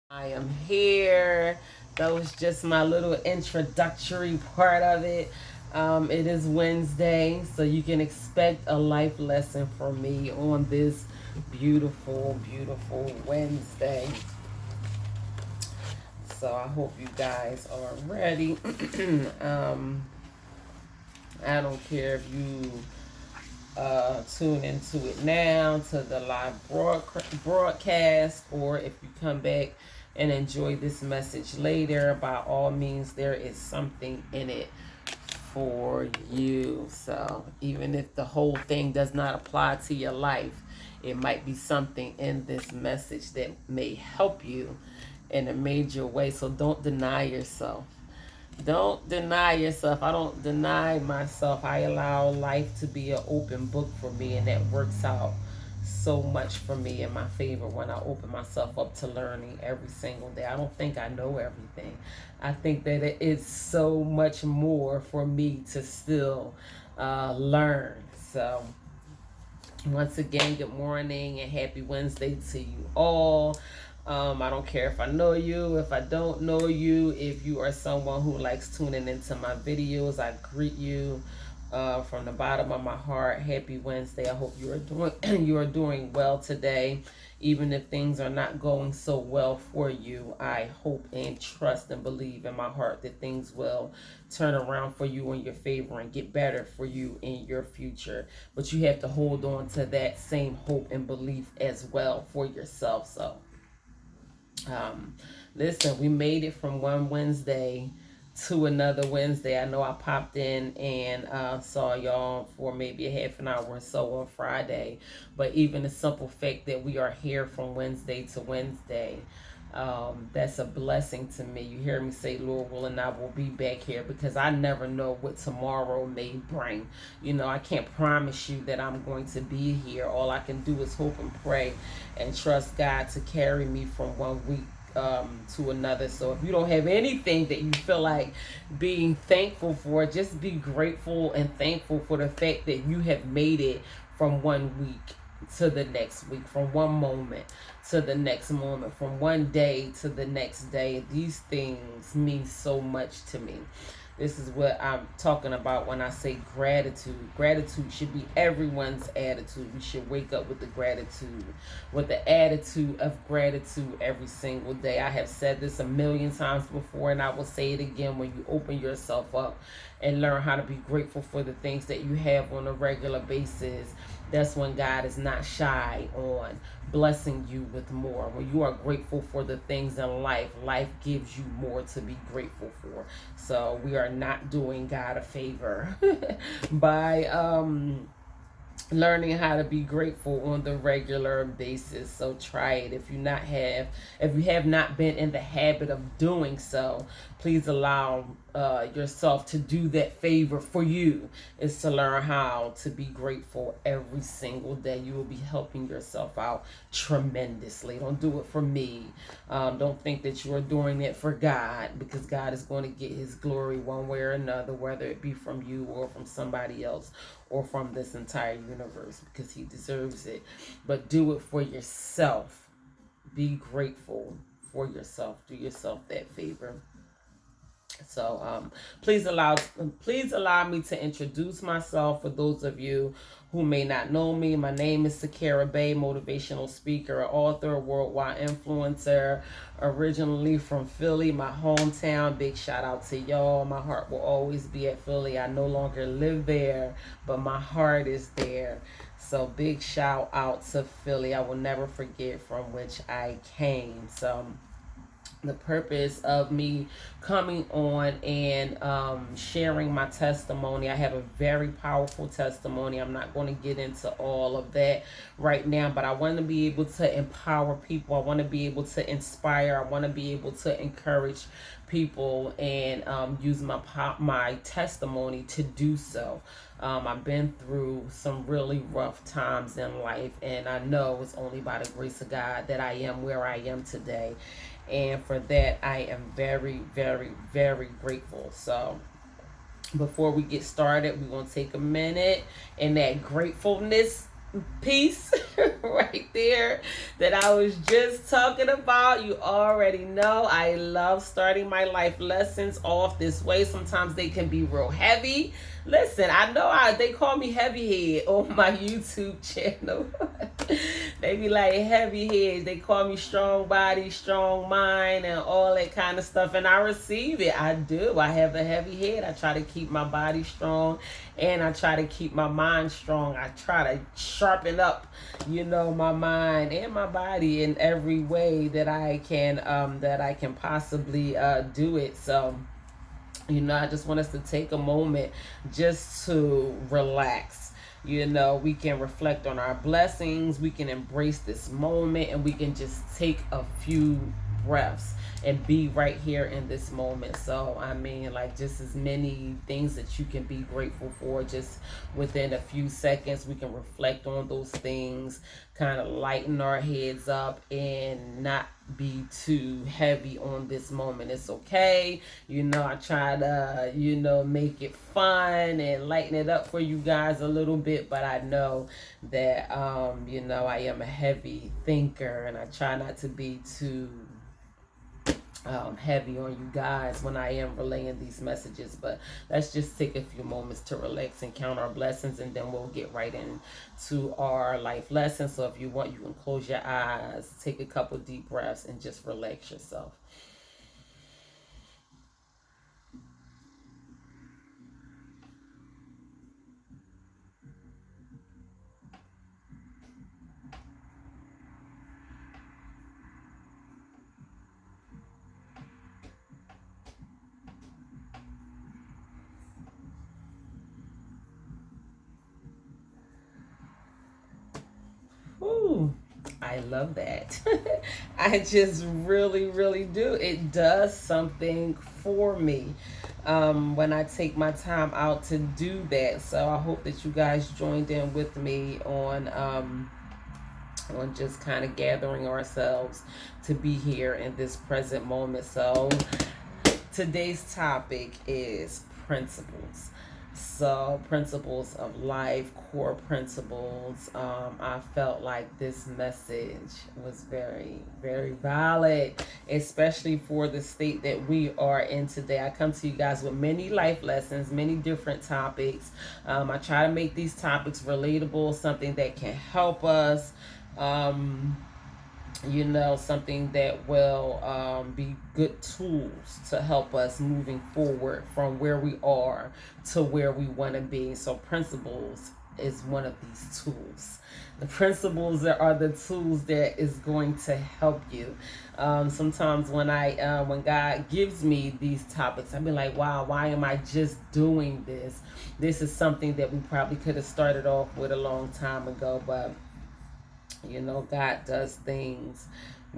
I am here. That was just my little introductory part of it. It is Wednesday, so you can expect a life lesson from me on this beautiful, beautiful Wednesday. So I hope you guys are ready. um, I don't care if you tune into it now to the live broadcast, or if you come back and enjoy this message later. By all means, there is something in it for you. So even if the whole thing does not apply to your life, it might be something in this message that may help you in a major way. So don't deny yourself. Don't deny yourself. I don't deny myself. I allow life to be an open book for me, and that works out so much for me in my favor when I open myself up to learning every single day. I don't think I know everything. I think that it is so much more for me to still learn. So, once again, good morning and happy Wednesday to you all. I don't care if I know you, if I don't know you, if you are someone who likes tuning into my videos, I greet you from the bottom of my heart. Happy Wednesday. I hope you are doing you are doing well today. Even if things are not going so well for you, I hope and trust and believe in my heart that things will turn around for you in your favor and get better for you in your future. But you have to hold on to that same hope and belief as well for yourself. So um, listen, we made it from one Wednesday to another Wednesday. I know I popped in and saw y'all for maybe a half an hour or so on Friday, but even the simple fact that we are here from Wednesday to Wednesday, that's a blessing to me. You hear me say, Lord will, and I will be back here, because I never know what tomorrow may bring. You know, I can't promise you that I'm going to be here. All I can do is hope and pray and trust God to carry me from one week to another. So if you don't have anything that you feel like being thankful for, just be grateful and thankful for the fact that you have made it from one week to the next week, from one moment to the next moment, from one day to the next day. These things mean so much to me. This is what I'm talking about when I say gratitude. Gratitude should be everyone's attitude. We should wake up with the gratitude, with the attitude of gratitude every single day. I have said this a million times before, and I will say it again. When you open yourself up and learn how to be grateful for the things that you have on a regular basis, that's when God is not shy on blessing you with more. When you are grateful for the things in life, life gives you more to be grateful for. So we are not doing God a favor by learning how to be grateful on the regular basis. So try it. If you have not been in the habit of doing so, please allow yourself to do that favor for you, is to learn how to be grateful every single day. You will be helping yourself out tremendously. Don't do it for me. Don't think that you are doing it for God, because God is going to get his glory one way or another, whether it be from you or from somebody else or from this entire universe, because he deserves it. But do it for yourself. Be grateful for yourself. Do yourself that favor. So please allow me to introduce myself for those of you who may not know me. My name is Sakara Bay, motivational speaker, author, worldwide influencer, originally from Philly, my hometown. Big shout out to y'all. My heart will always be at Philly. I no longer live there, but my heart is there. So big shout out to Philly. I will never forget from which I came. So the purpose of me coming on and sharing my testimony. I have a very powerful testimony. I'm not going to get into all of that right now, but I want to be able to empower people. I want to be able to inspire. I want to be able to encourage people and use my testimony to do so. I've been through some really rough times in life, and I know it's only by the grace of God that I am where I am today. And for that, I am very, very, very grateful. So before we get started, we're going to take a minute, and that gratefulness piece right there that I was just talking about. You already know I love starting my life lessons off this way. Sometimes they can be real heavy. Listen, I know they call me heavy head on my YouTube channel. They be like heavy head. They call me strong body, strong mind, and all that kind of stuff. And I receive it. I do. I have a heavy head. I try to keep my body strong, and I try to keep my mind strong. I try to sharpen up, my mind and my body in every way that I can possibly do it. So, I just want us to take a moment just to relax. We can reflect on our blessings. We can embrace this moment, and we can just take a few breaths and be right here in this moment. So, just as many things that you can be grateful for, just within a few seconds, we can reflect on those things, kind of lighten our heads up and not be too heavy on this moment. It's okay. I try to, make it fun and lighten it up for you guys a little bit, but I know that, I am a heavy thinker, and I try not to be too heavy on you guys when I am relaying these messages. But let's just take a few moments to relax and count our blessings, and then we'll get right into our life lesson. So if you want, you can close your eyes, take a couple deep breaths, and just relax yourself. Ooh, I love that. I just really, really do. It does something for me when I take my time out to do that. So I hope that you guys joined in with me on just kind of gathering ourselves to be here in this present moment. So today's topic is principles. So, principles of life, core principles. I felt like this message was very, very valid, especially for the state that we are in today. I come to you guys with many life lessons, many different topics. I try to make these topics relatable, something that can help us. Something that will be good tools to help us moving forward from where we are to where we want to be. So principles is one of these tools. The principles are the tools that is going to help you. Sometimes when when God gives me these topics, I've been like, wow, why am I just doing this? This is something that we probably could have started off with a long time ago, but God does things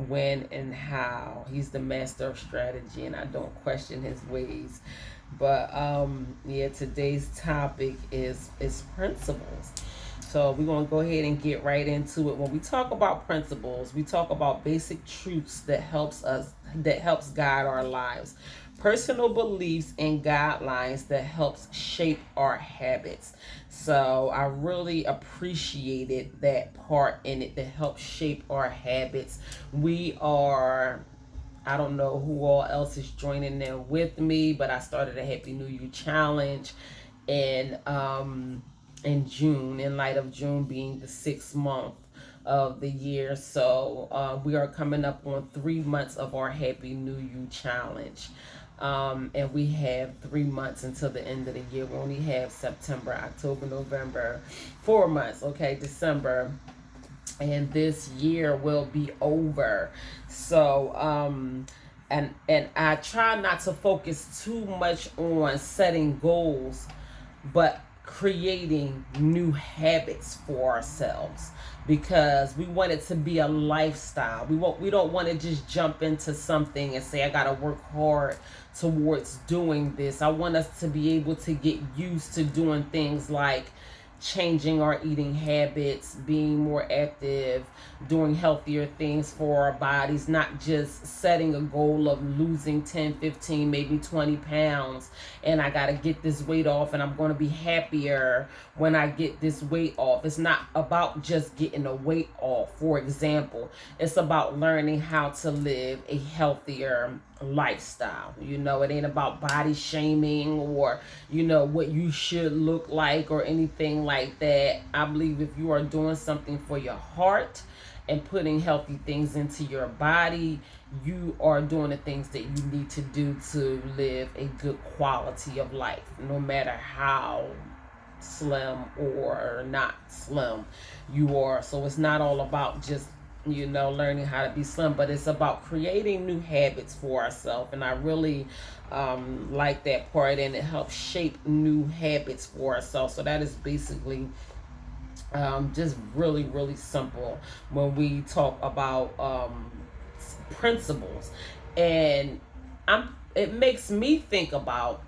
when and how. He's the master of strategy, and I don't question his ways. But today's topic is principles. So we're going to go ahead and get right into it. When we talk about principles, we talk about basic truths that helps guide our lives. Personal beliefs and guidelines that helps shape our habits. So I really appreciated that part in it that helps shape our habits. I don't know who all else is joining in with me, but I started a Happy New Year challenge in June, in light of June being the 6th month of the year. So we are coming up on 3 months of our Happy New Year challenge. And we have 3 months until the end of the year. We only have September, October, November, 4 months, okay, December, and this year will be over. So, and I try not to focus too much on setting goals, but creating new habits for ourselves, because we want it to be a lifestyle. We don't want to just jump into something and say, I gotta work hard towards doing this. I want us to be able to get used to doing things like changing our eating habits, being more active, doing healthier things for our bodies, not just setting a goal of losing 10, 15, maybe 20 pounds, and I got to get this weight off and I'm going to be happier when I get this weight off. It's not about just getting a weight off, for example. It's about learning how to live a healthier lifestyle. It ain't about body shaming or, what you should look like or anything like that. I believe if you are doing something for your heart and putting healthy things into your body, you are doing the things that you need to do to live a good quality of life, no matter how slim or not slim you are. So it's not all about just learning how to be slim, but it's about creating new habits for ourselves. And I really like that part, and it helps shape new habits for ourselves. So that is basically just really, really simple when we talk about principles. And it makes me think about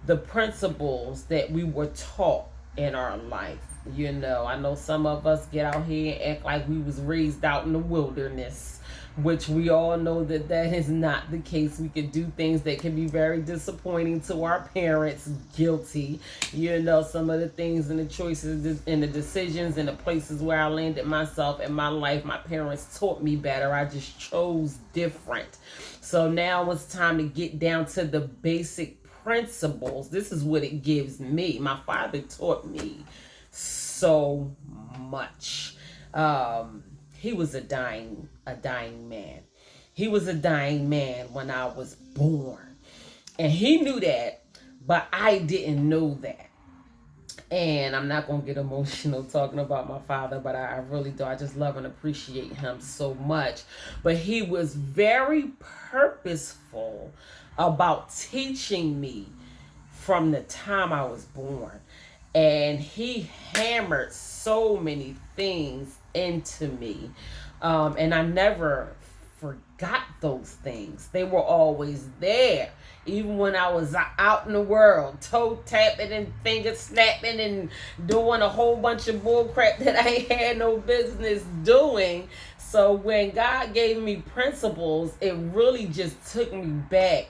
the principles that we were taught in our life. I know some of us get out here and act like we was raised out in the wilderness, which we all know that is not the case. We can do things that can be very disappointing to our parents. Guilty. Some of the things and the choices and the decisions and the places where I landed myself in my life, my parents taught me better. I just chose different. So now it's time to get down to the basic principles. This is what it gives me. My father taught me so much. He was a dying man. He was a dying man when I was born. And he knew that, but I didn't know that. And I'm not going to get emotional talking about my father, but I really do. I just love and appreciate him so much. But he was very purposeful about teaching me from the time I was born. And he hammered so many things into me. And I never forgot those things. They were always there. Even when I was out in the world, toe tapping and finger snapping and doing a whole bunch of bull crap that I had no business doing. So when God gave me principles, it really just took me back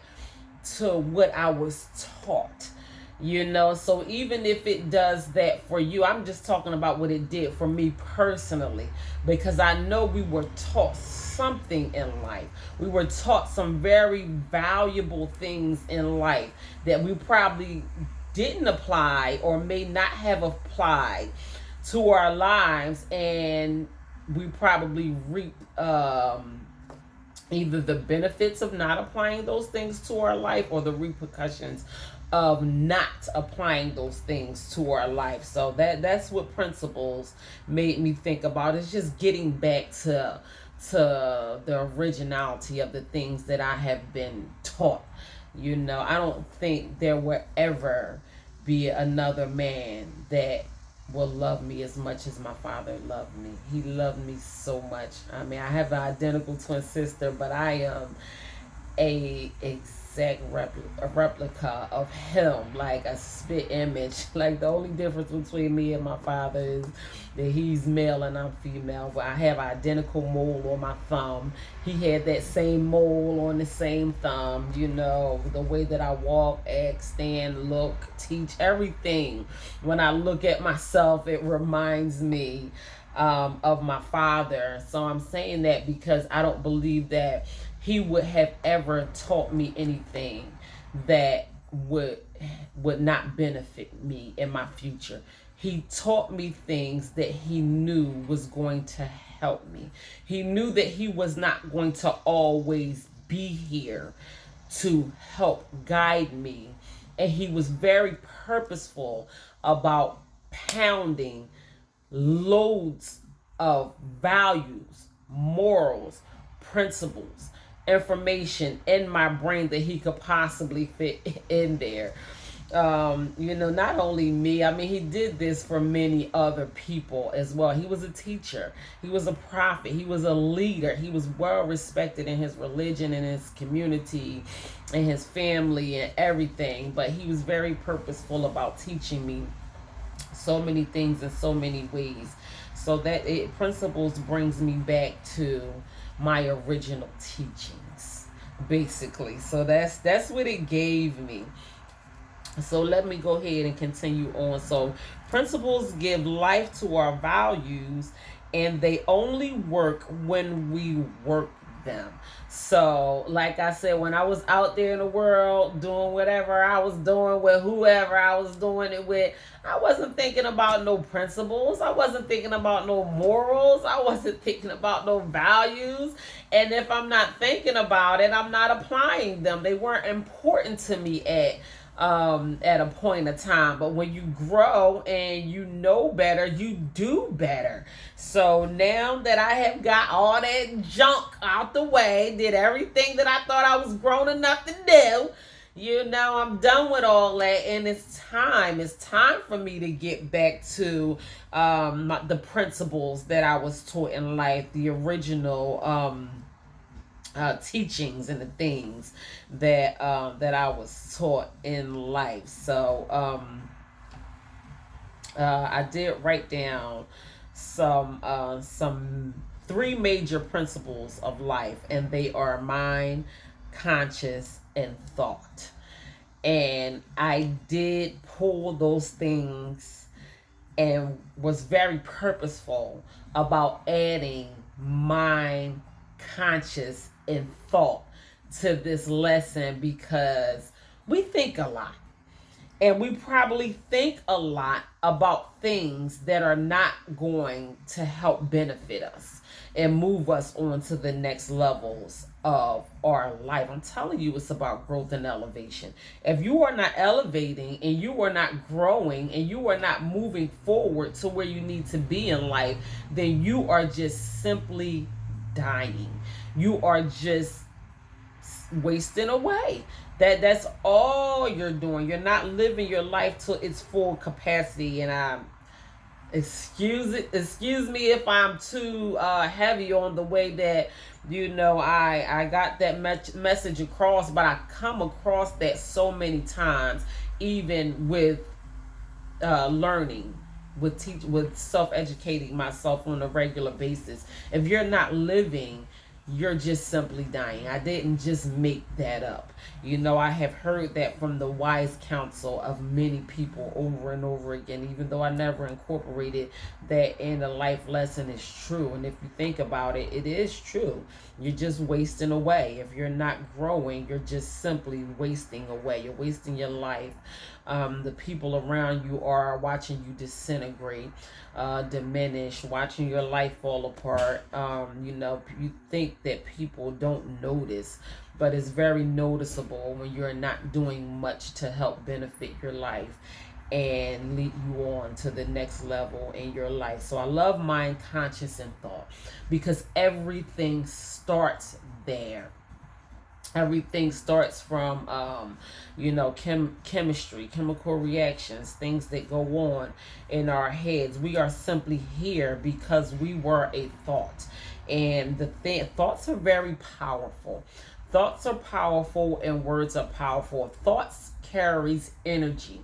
to what I was taught. So even if it does that for you, I'm just talking about what it did for me personally, because I know we were taught something in life. We were taught some very valuable things in life that we probably didn't apply or may not have applied to our lives, and we probably reaped either the benefits of not applying those things to our life or the repercussions of not applying those things to our life. So that's what principles made me think about. It's just getting back to the originality of the things that I have been taught. I don't think there will ever be another man that will love me as much as my father loved me. He loved me so much. I mean, I have an identical twin sister, but I am a exact replica of him, like a spit image. Like the only difference between me and my father is that he's male and I'm female, but I have identical mole on my thumb. He had that same mole on the same thumb. The way that I walk, act, stand, look, teach, everything. When I look at myself, it reminds me of my father. So I'm saying that because I don't believe that he would have ever taught me anything that would not benefit me in my future. He taught me things that he knew was going to help me. He knew that he was not going to always be here to help guide me. And he was very purposeful about pounding loads of values, morals, principles, information in my brain that he could possibly fit in there. Not only me, I mean, he did this for many other people as well. He was a teacher. He was a prophet. He was a leader. He was well respected in his religion and his community and his family and everything. But he was very purposeful about teaching me So many things in so many ways. So that it principles brings me back to my original teachings, basically. So that's what it gave me. So let me go ahead and continue on. So principles give life to our values, and they only work when we work them. So, like I said, when I was out there in the world doing whatever I was doing with whoever I was doing it with, I wasn't thinking about no principles. I wasn't thinking about no morals. I wasn't thinking about no values. And if I'm not thinking about it, I'm not applying them. They weren't important to me at a point of time. But when you grow and you know better, you do better. So now that I have got all that junk out the way, did everything that I thought I was grown enough to do, I'm done with all that, and it's time. It's time for me to get back to the principles that I was taught in life, the original teachings and the things that I was taught in life. So I did write down some three major principles of life, and they are mind, conscious, and thought. And I did pull those things and was very purposeful about adding mind, conscious, and thought to this lesson, because we think a lot. And we probably think a lot about things that are not going to help benefit us and move us on to the next levels of our life. I'm telling you, it's about growth and elevation. If you are not elevating and you are not growing and you are not moving forward to where you need to be in life, then you are just simply dying. You are just wasting away. That's all you're doing. You're not living your life to its full capacity. And excuse me if I'm too heavy on the way that I got that message across, but I come across that so many times, even with learning, with self-educating myself on a regular basis. If you're not living, you're just simply dying. I didn't just make that up. I have heard that from the wise counsel of many people over and over again, even though I never incorporated that in a life lesson. Is true. And if you think about it, it is true. You're just wasting away. If you're not growing, you're just simply wasting away. You're wasting your life. The people around you are watching you disintegrate, diminish, watching your life fall apart. You think that people don't notice, but it's very noticeable when you're not doing much to help benefit your life and lead you on to the next level in your life. So I love mind, conscious, and thought, because everything starts there. Everything starts from chemistry, chemical reactions, things that go on in our heads. We are simply here because we were a thought. And thoughts are very powerful. Thoughts are powerful and words are powerful. Thoughts carries energy.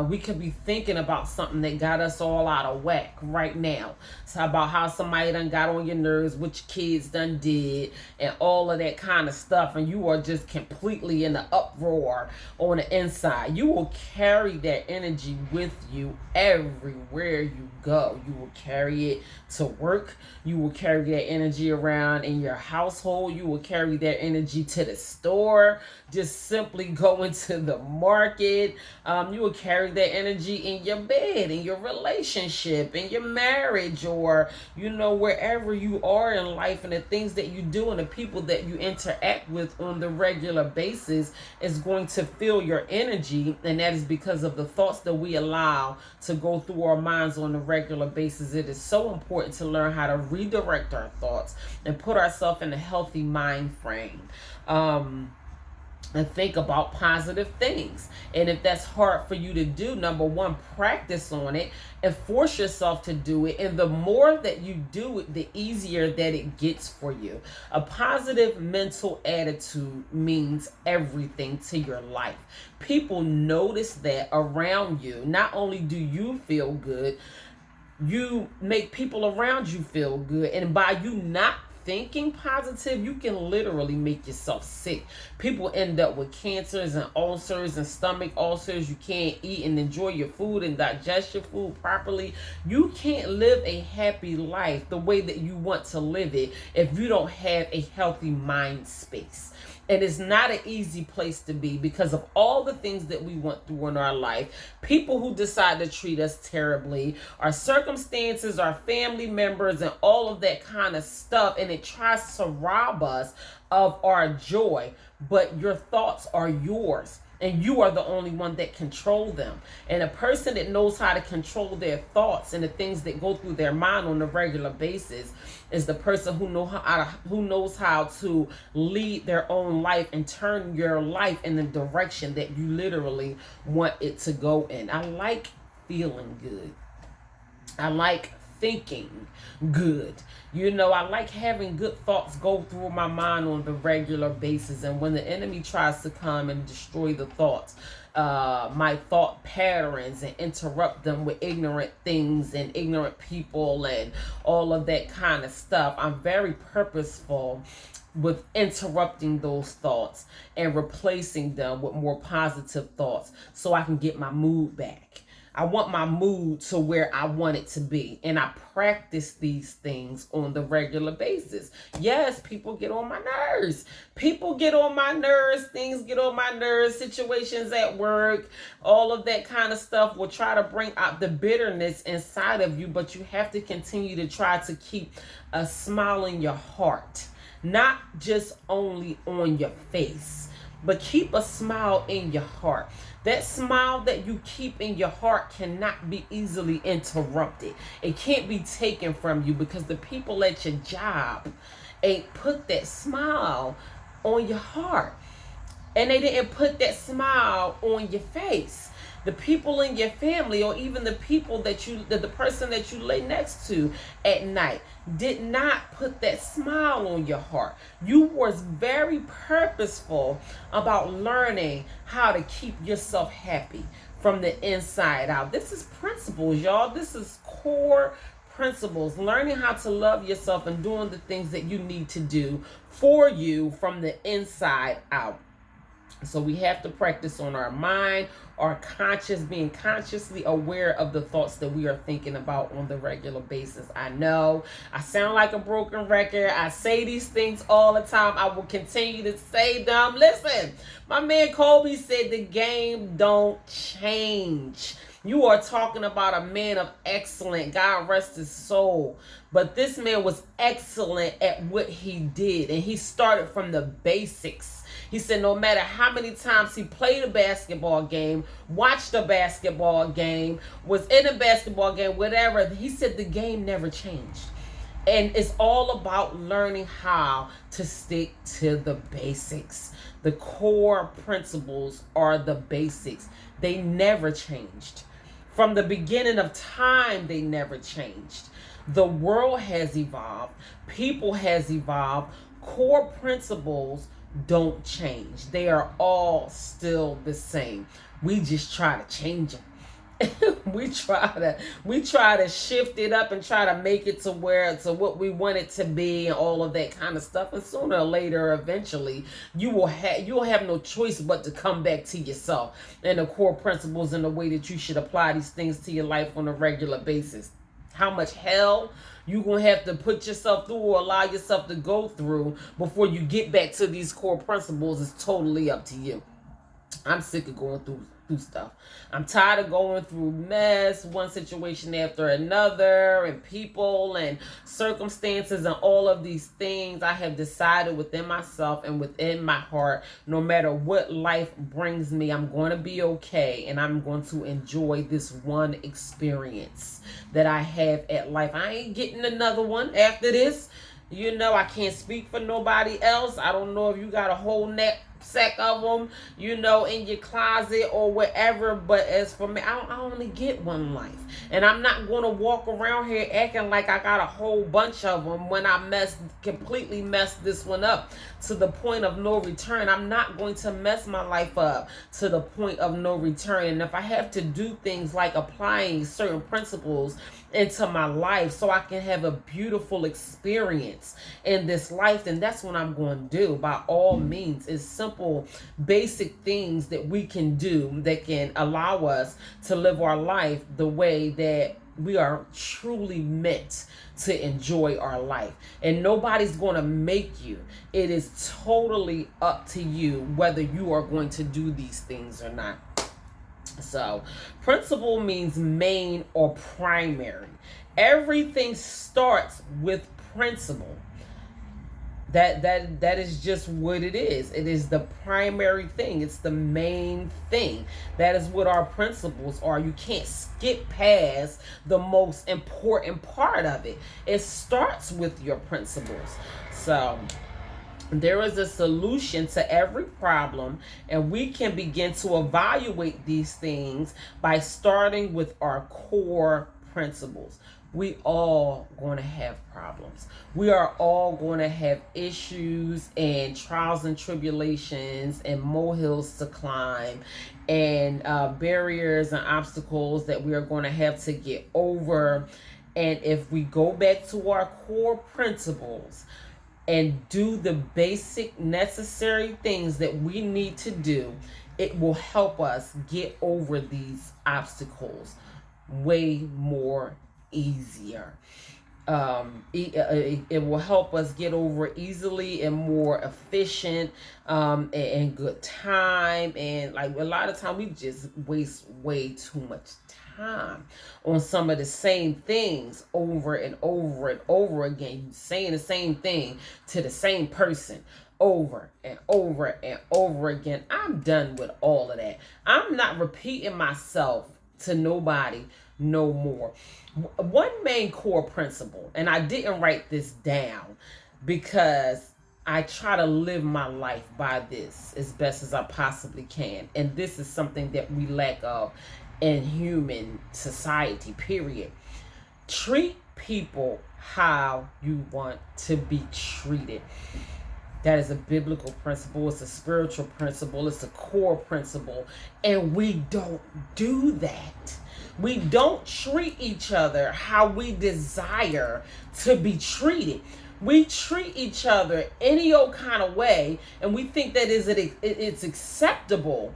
We could be thinking about something that got us all out of whack right now. So about how somebody done got on your nerves, what your kids done did, and all of that kind of stuff. And you are just completely in the uproar on the inside. You will carry that energy with you everywhere you go. You will carry it to work. You will carry that energy around in your household. You will carry that energy to the store. Just simply going to the market. You will carry that energy in your bed, in your relationship, in your marriage, or wherever you are in life, and the things that you do and the people that you interact with on the regular basis is going to fill your energy. And that is because of the thoughts that we allow to go through our minds on a regular basis. It is so important to learn how to redirect our thoughts and put ourselves in a healthy mind frame. and think about positive things. And if that's hard for you to do, number one, practice on it and force yourself to do it. And the more that you do it, the easier that it gets for you. A positive mental attitude means everything to your life. People notice that around you. Not only do you feel good, you make people around you feel good. And by you not thinking positive, you can literally make yourself sick. People end up with cancers and ulcers and stomach ulcers. You can't eat and enjoy your food and digest your food properly. You can't live a happy life the way that you want to live it if you don't have a healthy mind space. And it's not an easy place to be because of all the things that we went through in our life. People who decide to treat us terribly, our circumstances, our family members, and all of that kind of stuff. And it tries to rob us of our joy. But your thoughts are yours. And you are the only one that control them. And a person that knows how to control their thoughts and the things that go through their mind on a regular basis is the person who knows how to lead their own life and turn your life in the direction that you literally want it to go in. I like feeling good. I like thinking good. I like having good thoughts go through my mind on the regular basis. And when the enemy tries to come and destroy the thoughts, my thought patterns, and interrupt them with ignorant things and ignorant people and all of that kind of stuff, I'm very purposeful with interrupting those thoughts and replacing them with more positive thoughts so I can get my mood back. I want my mood to where I want it to be. And I practice these things on the regular basis. Yes, people get on my nerves. People get on my nerves. Things get on my nerves. Situations at work, all of that kind of stuff will try to bring out the bitterness inside of you. But you have to continue to try to keep a smile in your heart. Not just only on your face, but keep a smile in your heart. That smile that you keep in your heart cannot be easily interrupted. It can't be taken from you because the people at your job ain't put that smile on your heart. And they didn't put that smile on your face. The people in your family, or even the people the person that you lay next to at night, did not put that smile on your heart. You was very purposeful about learning how to keep yourself happy from the inside out. This is principles, y'all. This is core principles. Learning how to love yourself and doing the things that you need to do for you from the inside out. So we have to practice on our mind, our being consciously aware of the thoughts that we are thinking about on the regular basis. I know I sound like a broken record. I say these things all the time. I will continue to say them. Listen, my man Kobe said the game don't change. You are talking about a man of excellence. God rest his soul. But this man was excellent at what he did. And he started from the basics. He said no matter how many times he played a basketball game, watched a basketball game, was in a basketball game, whatever, he said the game never changed. And it's all about learning how to stick to the basics. The core principles are the basics. They never changed. From the beginning of time, they never changed. The world has evolved. People has evolved. Core principles don't change. They are all still the same. We just try to change them. we try to shift it up and try to make it to what we want it to be and all of that kind of stuff. And sooner or later, eventually, you'll have no choice but to come back to yourself and the core principles and the way that you should apply these things to your life on a regular basis. How much hell you're going to have to put yourself through or allow yourself to go through before you get back to these core principles is totally up to you. I'm sick of going through stuff. I'm tired of going through mess, one situation after another, and people and circumstances and all of these things. I have decided within myself and within my heart, no matter what life brings me, I'm going to be okay, and I'm going to enjoy this one experience that I have at life. I ain't getting another one after this. I can't speak for nobody else. I don't know if you got a whole sack of them, in your closet or whatever. But as for me, I only get one life. And I'm not going to walk around here acting like I got a whole bunch of them when I completely messed this one up to the point of no return. I'm not going to mess my life up to the point of no return. And if I have to do things like applying certain principles into my life so I can have a beautiful experience in this life, then that's what I'm going to do. By all means, it's simple, basic things that we can do that can allow us to live our life the way that we are truly meant to enjoy our life. And nobody's going to make you. It is totally up to you whether you are going to do these things or not. So, principle means main or primary. Everything starts with principle. That is just what it is. It is the primary thing. It's the main thing. That is what our principles are. You can't skip past the most important part of it. It starts with your principles. So, there is a solution to every problem, and we can begin to evaluate these things by starting with our core principles. We all going to have problems. We are all going to have issues and trials and tribulations and molehills to climb and barriers and obstacles that we are going to have to get over. And if we go back to our core principles and do the basic necessary things that we need to do, it will help us get over these obstacles way more easier. It will help us get over easily and more efficient, and good time. And like a lot of time we just waste way too much time on some of the same things over and over and over again, saying the same thing to the same person over and over and over again. I'm done with all of that. I'm not repeating myself to nobody no more. One main core principle, and I didn't write this down because I try to live my life by this as best as I possibly can. And this is something that we lack of in human society, period. Treat people how you want to be treated. That is a biblical principle. It's a spiritual principle. It's a core principle. And we don't do that. We don't treat each other how we desire to be treated. We treat each other any old kind of way, and we think that it's acceptable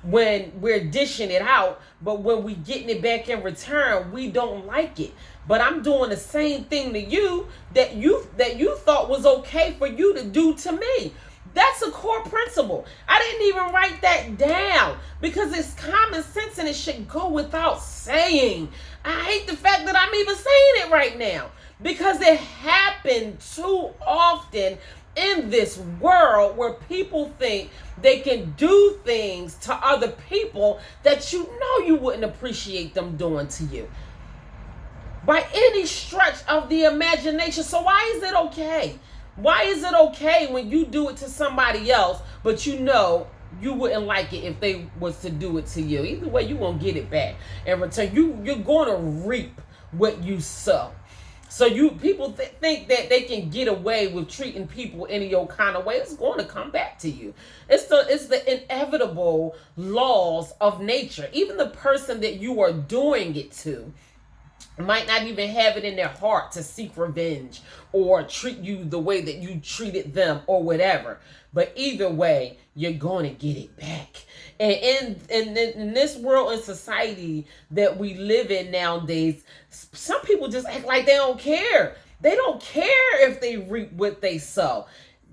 when we're dishing it out, but when we getting it back in return, we don't like it. But I'm doing the same thing to you that you thought was okay for you to do to me. That's a core principle. I didn't even write that down because it's common sense and it should go without saying. I hate the fact that I'm even saying it right now because it happens too often in this world where people think they can do things to other people that you wouldn't appreciate them doing to you by any stretch of the imagination. So why is it okay? Why is it okay when you do it to somebody else, but you wouldn't like it if they was to do it to you? Either way, you're going to get it back in return. You're going to reap what you sow. So people think that they can get away with treating people any old kind of way. It's going to come back to you. It's the inevitable laws of nature. Even the person that you are doing it to might not even have it in their heart to seek revenge or treat you the way that you treated them or whatever. But either way, you're going to get it back. And in this world and society that we live in nowadays, some people just act like they don't care. They don't care if they reap what they sow.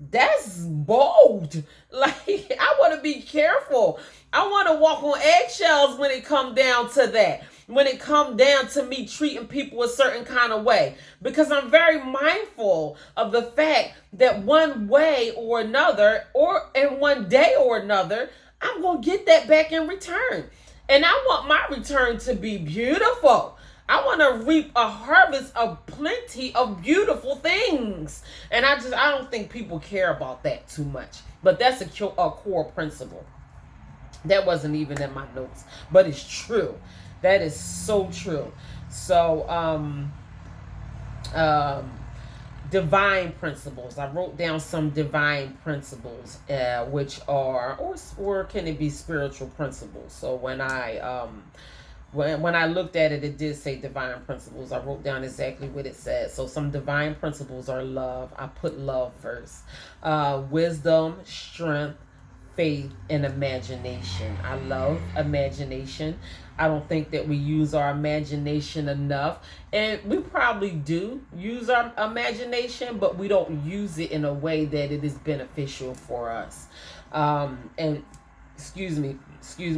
That's bold. Like, I want to be careful. I want to walk on eggshells when it comes down to that. When it comes down to me treating people a certain kind of way. Because I'm very mindful of the fact that one way or another, or in one day or another, I'm going to get that back in return. And I want my return to be beautiful. I want to reap a harvest of plenty of beautiful things. And I don't think people care about that too much. But that's a core principle. That wasn't even in my notes, but it's true. That is so true. So, um, divine principles. I wrote down some divine principles, which are, or can it be spiritual principles? So when I looked at it, it did say divine principles. I wrote down exactly what it said. So some divine principles are love. I put love first. Wisdom, strength, faith, and imagination. I love imagination. I don't think that we use our imagination enough. And we probably do use our imagination, but we don't use it in a way that it is beneficial for us. And excuse me,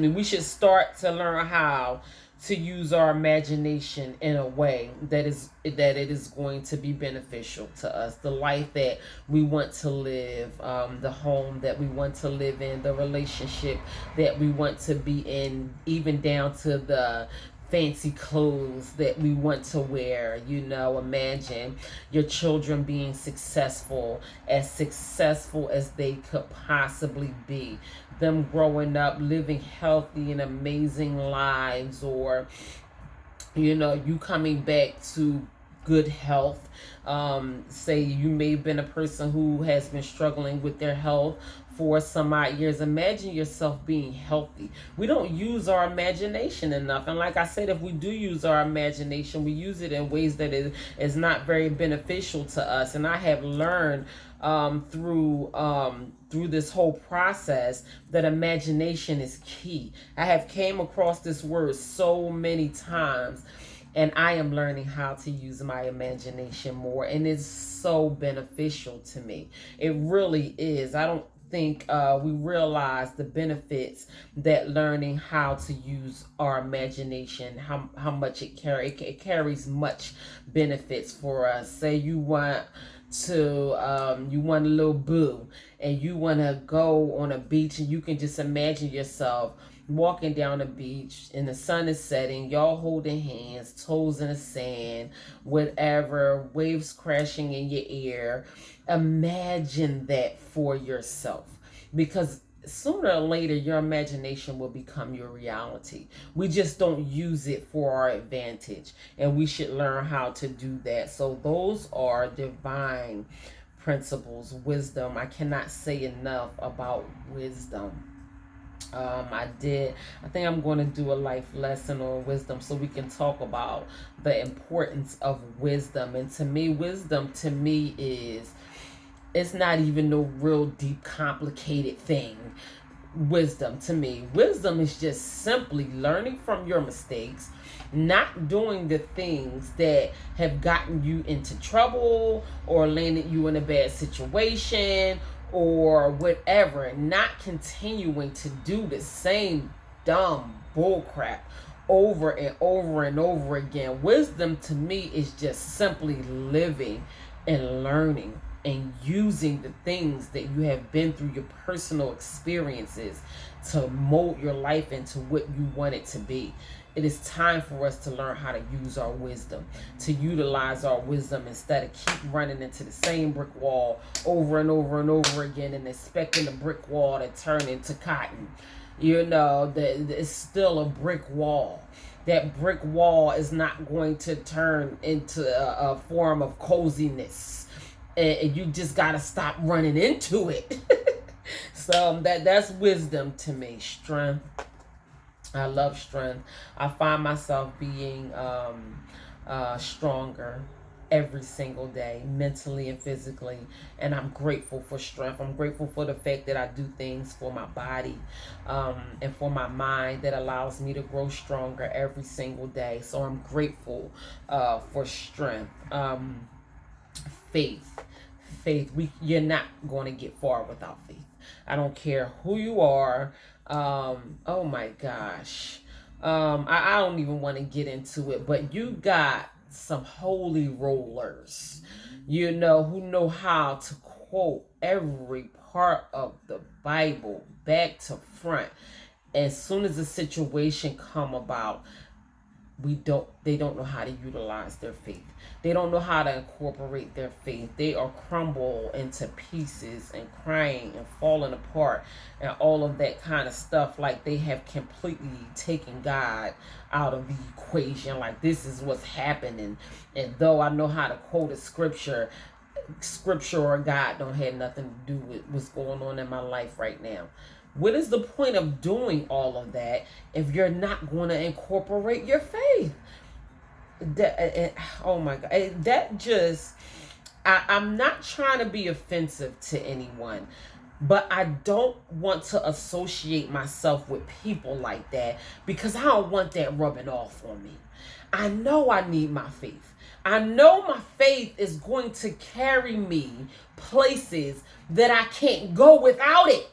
we should start to learn how to use our imagination in a way that it is going to be beneficial to us, the life that we want to live, the home that we want to live in, the relationship that we want to be in, even down to the fancy clothes that we want to wear. Imagine your children being successful as they could possibly be, them growing up living healthy and amazing lives, or you coming back to good health. Say you may have been a person who has been struggling with their health for some odd years. Imagine yourself being healthy. We don't use our imagination enough. And like I said, if we do use our imagination, we use it in ways that is not very beneficial to us. And I have learned through this whole process that imagination is key. I have came across this word so many times, and I am learning how to use my imagination more, and it's so beneficial to me. It really is. I don't think we realize the benefits that learning how to use our imagination, how much it carries much benefits for us. Say you want you want a little boo, and you want to go on a beach, and you can just imagine yourself walking down the beach and the sun is setting, y'all holding hands, toes in the sand, whatever, waves crashing in your ear. Imagine that for yourself, because sooner or later your imagination will become your reality. We just don't use it for our advantage, and we should learn how to do that. So those are divine principles. Wisdom, I cannot say enough about wisdom. I think I'm going to do a life lesson on wisdom, so we can talk about the importance of wisdom. And to me, wisdom to me is, it's not even no real deep complicated thing. Wisdom to me, wisdom is just simply learning from your mistakes, not doing the things that have gotten you into trouble or landed you in a bad situation or whatever, not continuing to do the same dumb bullcrap over and over and over again. Wisdom to me is just simply living and learning and using the things that you have been through, your personal experiences, to mold your life into what you want it to be. It is time for us to learn how to use our wisdom, to utilize our wisdom, instead of keep running into the same brick wall over and over and over again and expecting the brick wall to turn into cotton. It's still a brick wall. That brick wall is not going to turn into a form of coziness, and you just got to stop running into it. So that's wisdom to me. Strength. I love strength. I find myself being stronger every single day, mentally and physically, and I'm grateful for strength. I'm grateful for the fact that I do things for my body and for my mind that allows me to grow stronger every single day. So I'm grateful for strength. Faith. You're not going to get far without faith. I don't care who you are. Oh my gosh. I don't even want to get into it, but you got some holy rollers, who know how to quote every part of the Bible back to front. As soon as a situation come about, they don't know how to utilize their faith. They don't know how to incorporate their faith. They are crumble into pieces and crying and falling apart and all of that kind of stuff, like they have completely taken God out of the equation. Like, this is what's happening. And though I know how to quote a scripture or God don't have nothing to do with what's going on in my life right now. What is the point of doing all of that if you're not going to incorporate your faith? Oh my God. That just, I'm not trying to be offensive to anyone, but I don't want to associate myself with people like that, because I don't want that rubbing off on me. I know I need my faith. I know my faith is going to carry me places that I can't go without it.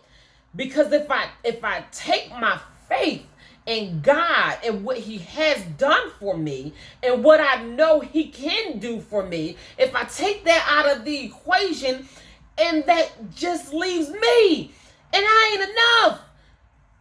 Because if I take my faith in God and what he has done for me and what I know he can do for me, if I take that out of the equation, and that just leaves me, and I ain't enough.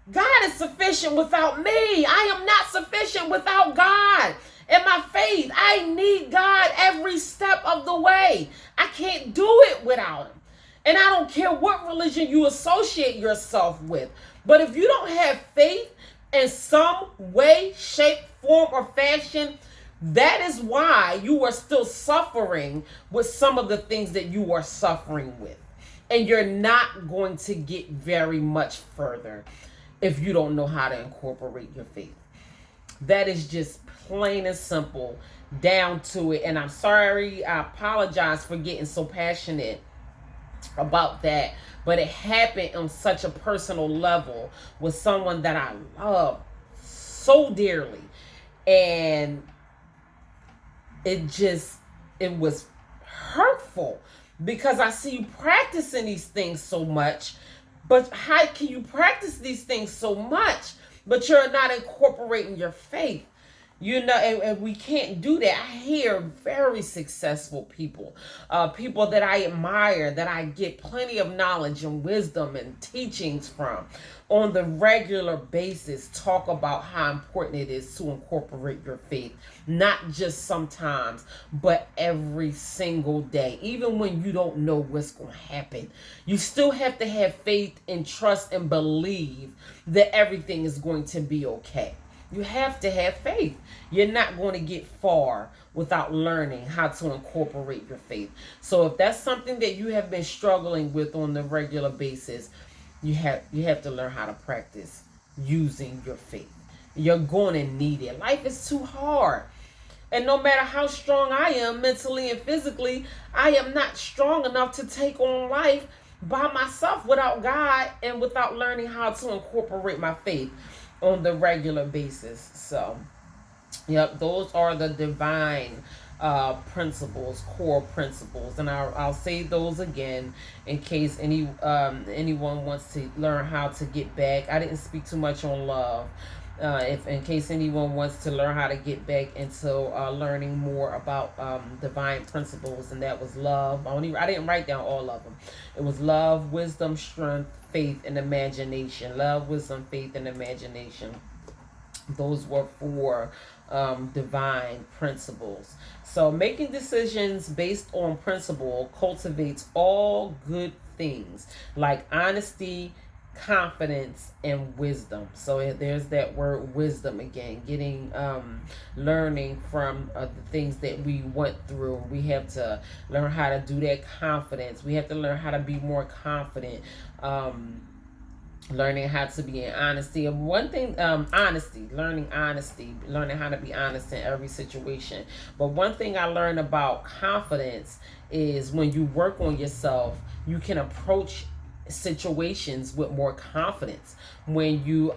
God is sufficient without me. I am not sufficient without God. And my faith, I need God every step of the way. I can't do it without him. And I don't care what religion you associate yourself with. But if you don't have faith in some way, shape, form, or fashion, that is why you are still suffering with some of the things that you are suffering with. And you're not going to get very much further if you don't know how to incorporate your faith. That is just plain and simple, down to it. And I'm sorry, I apologize for getting so passionate about that, but it happened on such a personal level with someone that I love so dearly, and it was hurtful, because I see you practicing these things so much. But how can you practice these things so much, but you're not incorporating your faith? You know, and we can't do that. I hear very successful people, people that I admire, that I get plenty of knowledge and wisdom and teachings from on the regular basis, talk about how important it is to incorporate your faith, not just sometimes, but every single day. Even when you don't know what's going to happen, you still have to have faith and trust and believe that everything is going to be okay. You have to have faith. You're not going to get far without learning how to incorporate your faith. So if that's something that you have been struggling with on the regular basis, you have to learn how to practice using your faith. You're going to need it. Life is too hard. And no matter how strong I am mentally and physically, I am not strong enough to take on life by myself without God and without learning how to incorporate my faith on the regular basis. So, yep, those are the divine principles, core principles, and I'll say those again in case anyone wants to learn how to get back. I didn't speak too much on love. If in case anyone wants to learn how to get back into learning more about divine principles, and that was love. I didn't write down all of them. It was love, wisdom, strength, faith, and imagination. Love, wisdom, faith, and imagination. Those were 4 divine principles. So making decisions based on principle cultivates all good things like honesty, confidence, and wisdom. So there's that word wisdom again, getting learning from the things that we went through. We have to learn how to do that. Confidence, we have to learn how to be more confident, learning how to be in honesty. And one thing, honesty, learning how to be honest in every situation. But one thing I learned about confidence is when you work on yourself, you can approach situations with more confidence. When you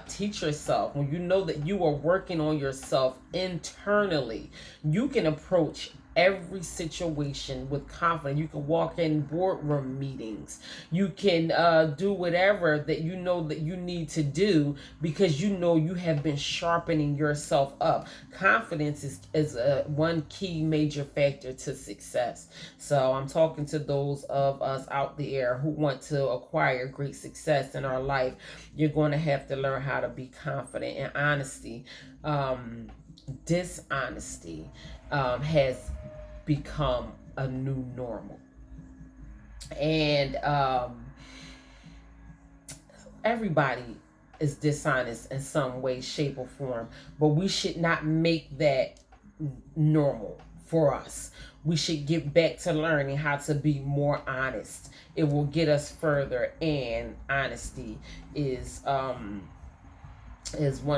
teach yourself, when you know that you are working on yourself internally, you can approach every situation with confidence. You can walk in boardroom meetings. You can do whatever that you know that you need to do, because you know you have been sharpening yourself up. Confidence is one key major factor to success. So I'm talking to those of us out there who want to acquire great success in our life. You're going to have to learn how to be confident, and honesty dishonesty has become a new normal. And everybody is dishonest in some way, shape, or form, but we should not make that normal for us. We should get back to learning how to be more honest. It will get us further, and honesty is one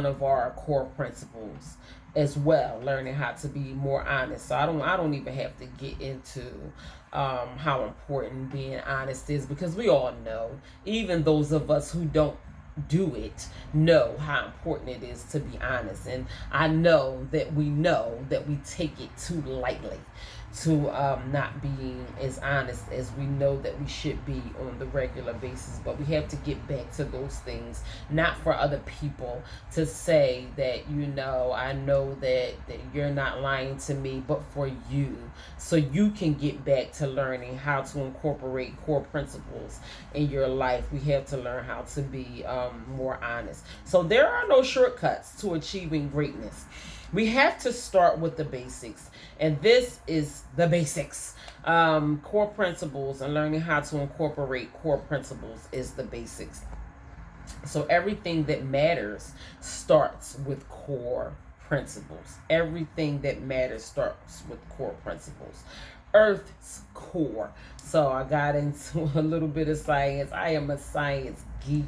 of our core principles as well, learning how to be more honest. So I don't even have to get into how important being honest is, because we all know, even those of us who don't do it know how important it is to be honest. And I know that we take it too lightly to not being as honest as we know that we should be on the regular basis. But we have to get back to those things, not for other people to say that, I know that you're not lying to me, but for you, so you can get back to learning how to incorporate core principles in your life. We have to learn how to be more honest. So there are no shortcuts to achieving greatness. We have to start with the basics, and this is the basics. Core principles and learning how to incorporate core principles is the basics. So everything that matters starts with core principles. Everything that matters starts with core principles. Earth's core. So I got into a little bit of science. I am a science geek.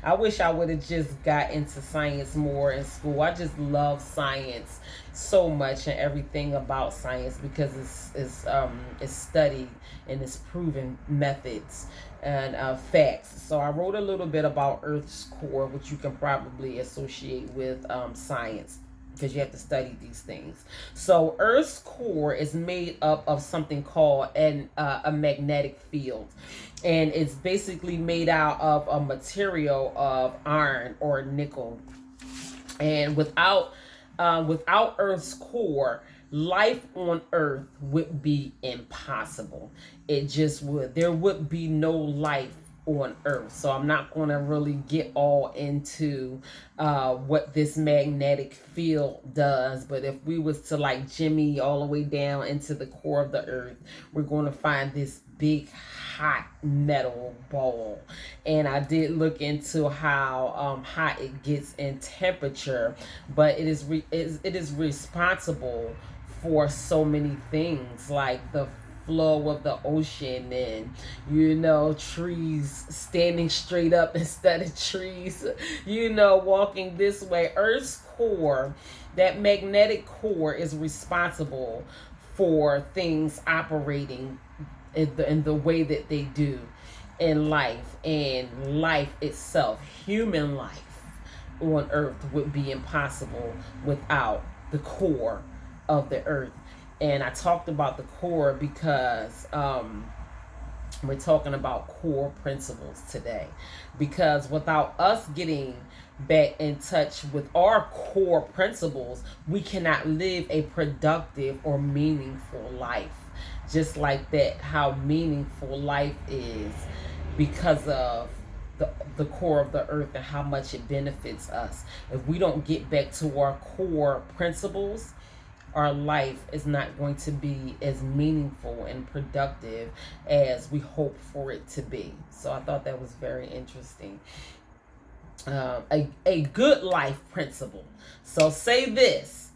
I wish I would have just got into science more in school. I just love science so much, and everything about science, because it's studied and it's proven methods and facts. So I wrote a little bit about Earth's core, which you can probably associate with science, because you have to study these things. So Earth's core is made up of something called a magnetic field, and it's basically made out of a material of iron or nickel. And without Earth's core, life on Earth would be impossible. It just would. There would be no life on Earth. So I'm not going to really get all into what this magnetic field does. But if we was to like jimmy all the way down into the core of the Earth, we're going to find this big hot metal ball. And I did look into how hot it gets in temperature, but it is responsible for so many things, like the flow of the ocean, and trees standing straight up instead of trees walking this way. Earth's core, that magnetic core, is responsible for things operating in the way that they do in life. And life itself, human life on Earth, would be impossible without the core of the Earth. And I talked about the core because we're talking about core principles today. Because without us getting back in touch with our core principles, we cannot live a productive or meaningful life. Just like that, how meaningful life is because of the core of the Earth and how much it benefits us. If we don't get back to our core principles, our life is not going to be as meaningful and productive as we hope for it to be. So I thought that was very interesting. A good life principle. So say this: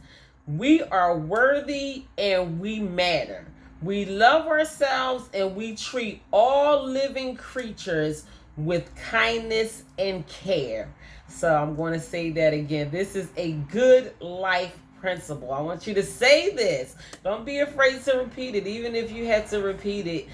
we are worthy and we matter. We love ourselves and we treat all living creatures with kindness and care. So I'm going to say that again. This is a good life principle. I want you to say this. Don't be afraid to repeat it. Even if you had to repeat it,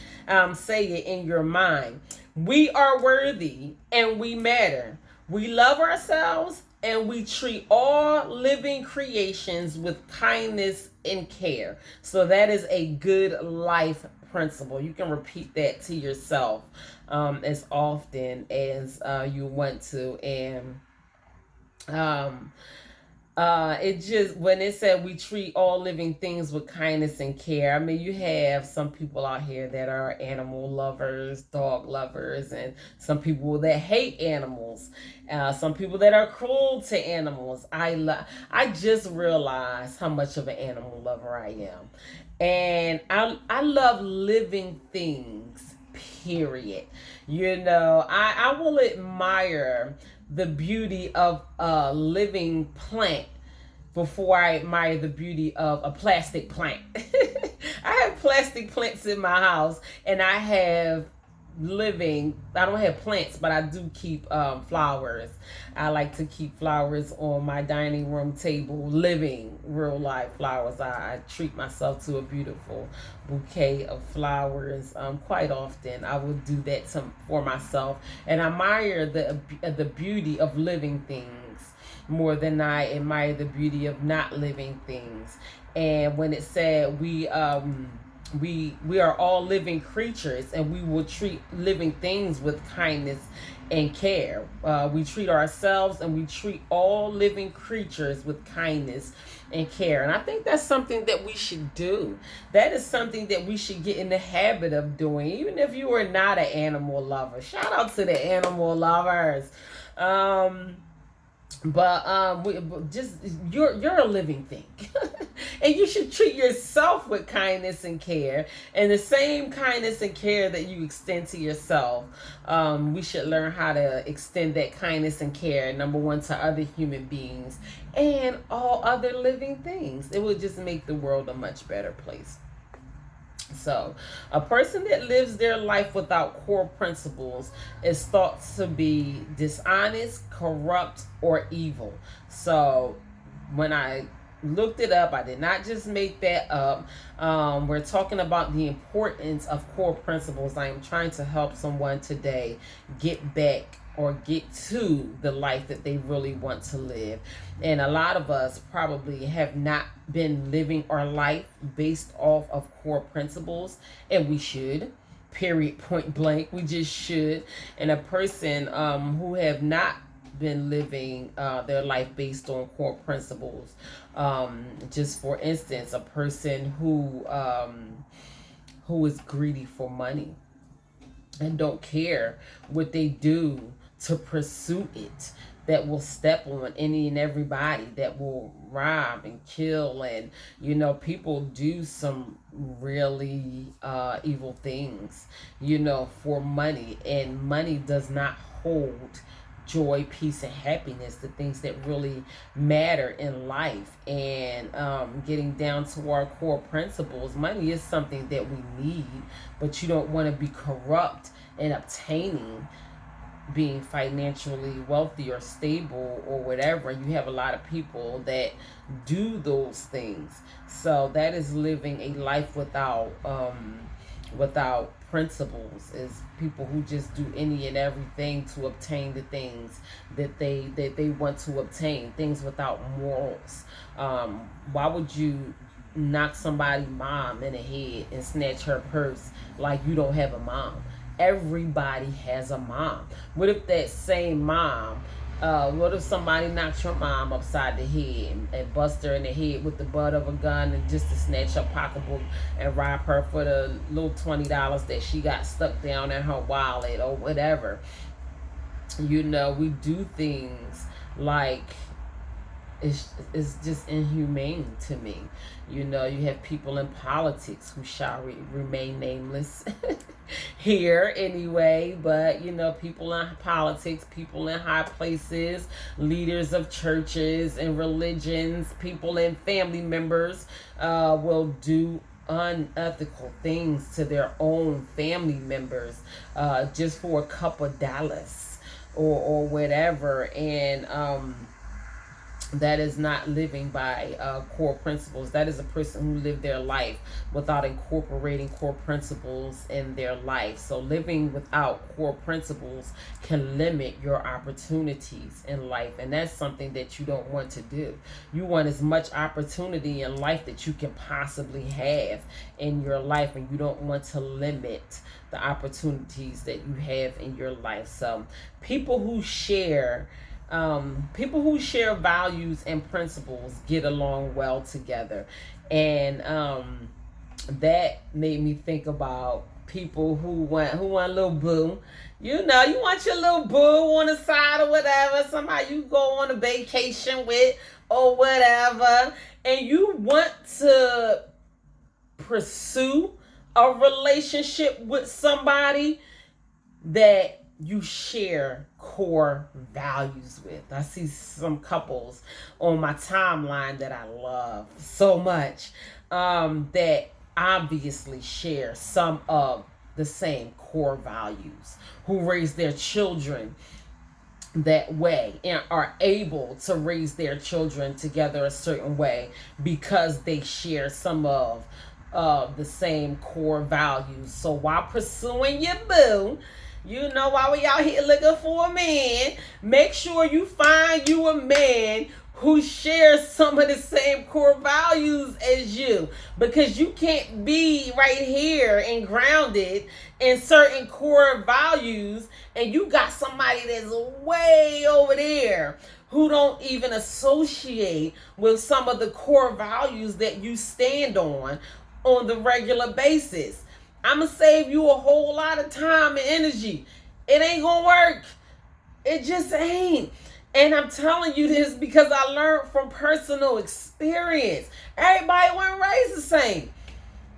say it in your mind. We are worthy and we matter. We love ourselves and we treat all living creations with kindness and care. So that is a good life principle. You can repeat that to yourself as often as you want to. And It just, when it said we treat all living things with kindness and care. I mean, you have some people out here that are animal lovers, dog lovers, and some people that hate animals. Some people that are cruel to animals. I just realized how much of an animal lover I am, and I love living things. Period. I will admire the beauty of a living plant before I admire the beauty of a plastic plant. I have plastic plants in my house, and I don't have plants, but I do keep flowers. I like to keep flowers on my dining room table, living real life flowers. I treat myself to a beautiful bouquet of flowers quite often. I will do that for myself, and I admire the beauty of living things more than I admire the beauty of not living things. And when it said we are all living creatures, and we will treat living things with kindness and care. We treat ourselves and we treat all living creatures with kindness and care. And I think that's something that we should do. That is something that we should get in the habit of doing, even if you are not an animal lover. Shout out to the animal lovers. But just you're a living thing, and you should treat yourself with kindness and care, and the same kindness and care that you extend to yourself. We should learn how to extend that kindness and care, number one, to other human beings and all other living things. It would just make the world a much better place. So, a person that lives their life without core principles is thought to be dishonest, corrupt, or evil. So, when I looked it up, I did not just make that up. We're talking about the importance of core principles. I am trying to help someone today get back or get to the life that they really want to live. And a lot of us probably have not been living our life based off of core principles, and we should. Period, point blank. We just should. And a person who have not been living their life based on core principles, just for instance, a person who is greedy for money and don't care what they do to pursue it, that will step on any and everybody, that will rob and kill. And people do some really evil things for money, and money does not hold joy, peace, and happiness, the things that really matter in life. And getting down to our core principles, money is something that we need, but you don't want to be corrupt in obtaining being financially wealthy or stable or whatever. You have a lot of people that do those things. So that is living a life without principles, is people who just do any and everything to obtain the things that they want to obtain, things without morals. Why would you knock somebody's mom in the head and snatch her purse like you don't have a mom? Everybody has a mom. What if that same mom, what if somebody knocks your mom upside the head and bust her in the head with the butt of a gun, and just to snatch her pocketbook and rob her for the little $20 that she got stuck down in her wallet or whatever? We do things like, it's just inhumane to me. You have people in politics who shall remain nameless here anyway, but people in politics, people in high places, leaders of churches and religions, people and family members will do unethical things to their own family members just for a couple of dollars or whatever. And that is not living by core principles. That is a person who lived their life without incorporating core principles in their life. So living without core principles can limit your opportunities in life, and that's something that you don't want to do. You want as much opportunity in life that you can possibly have in your life, and you don't want to limit the opportunities that you have in your life. So people who share People who share values and principles get along well together. And that made me think about people who want a little boo. You know, you want your little boo on the side or whatever, somebody you go on a vacation with or whatever, and you want to pursue a relationship with somebody that you share core values with. I see some couples on my timeline that I love so much, that obviously share some of the same core values, who raise their children that way and are able to raise their children together a certain way because they share some of the same core values. So while pursuing your boo, you know, while we out here looking for a man, make sure you find you a man who shares some of the same core values as you, because you can't be right here and grounded in certain core values and you got somebody that's way over there who don't even associate with some of the core values that you stand on the regular basis. I'm gonna save you a whole lot of time and energy. It ain't gonna work. It just ain't. And I'm telling you this because I learned from personal experience. Everybody wasn't raised the same.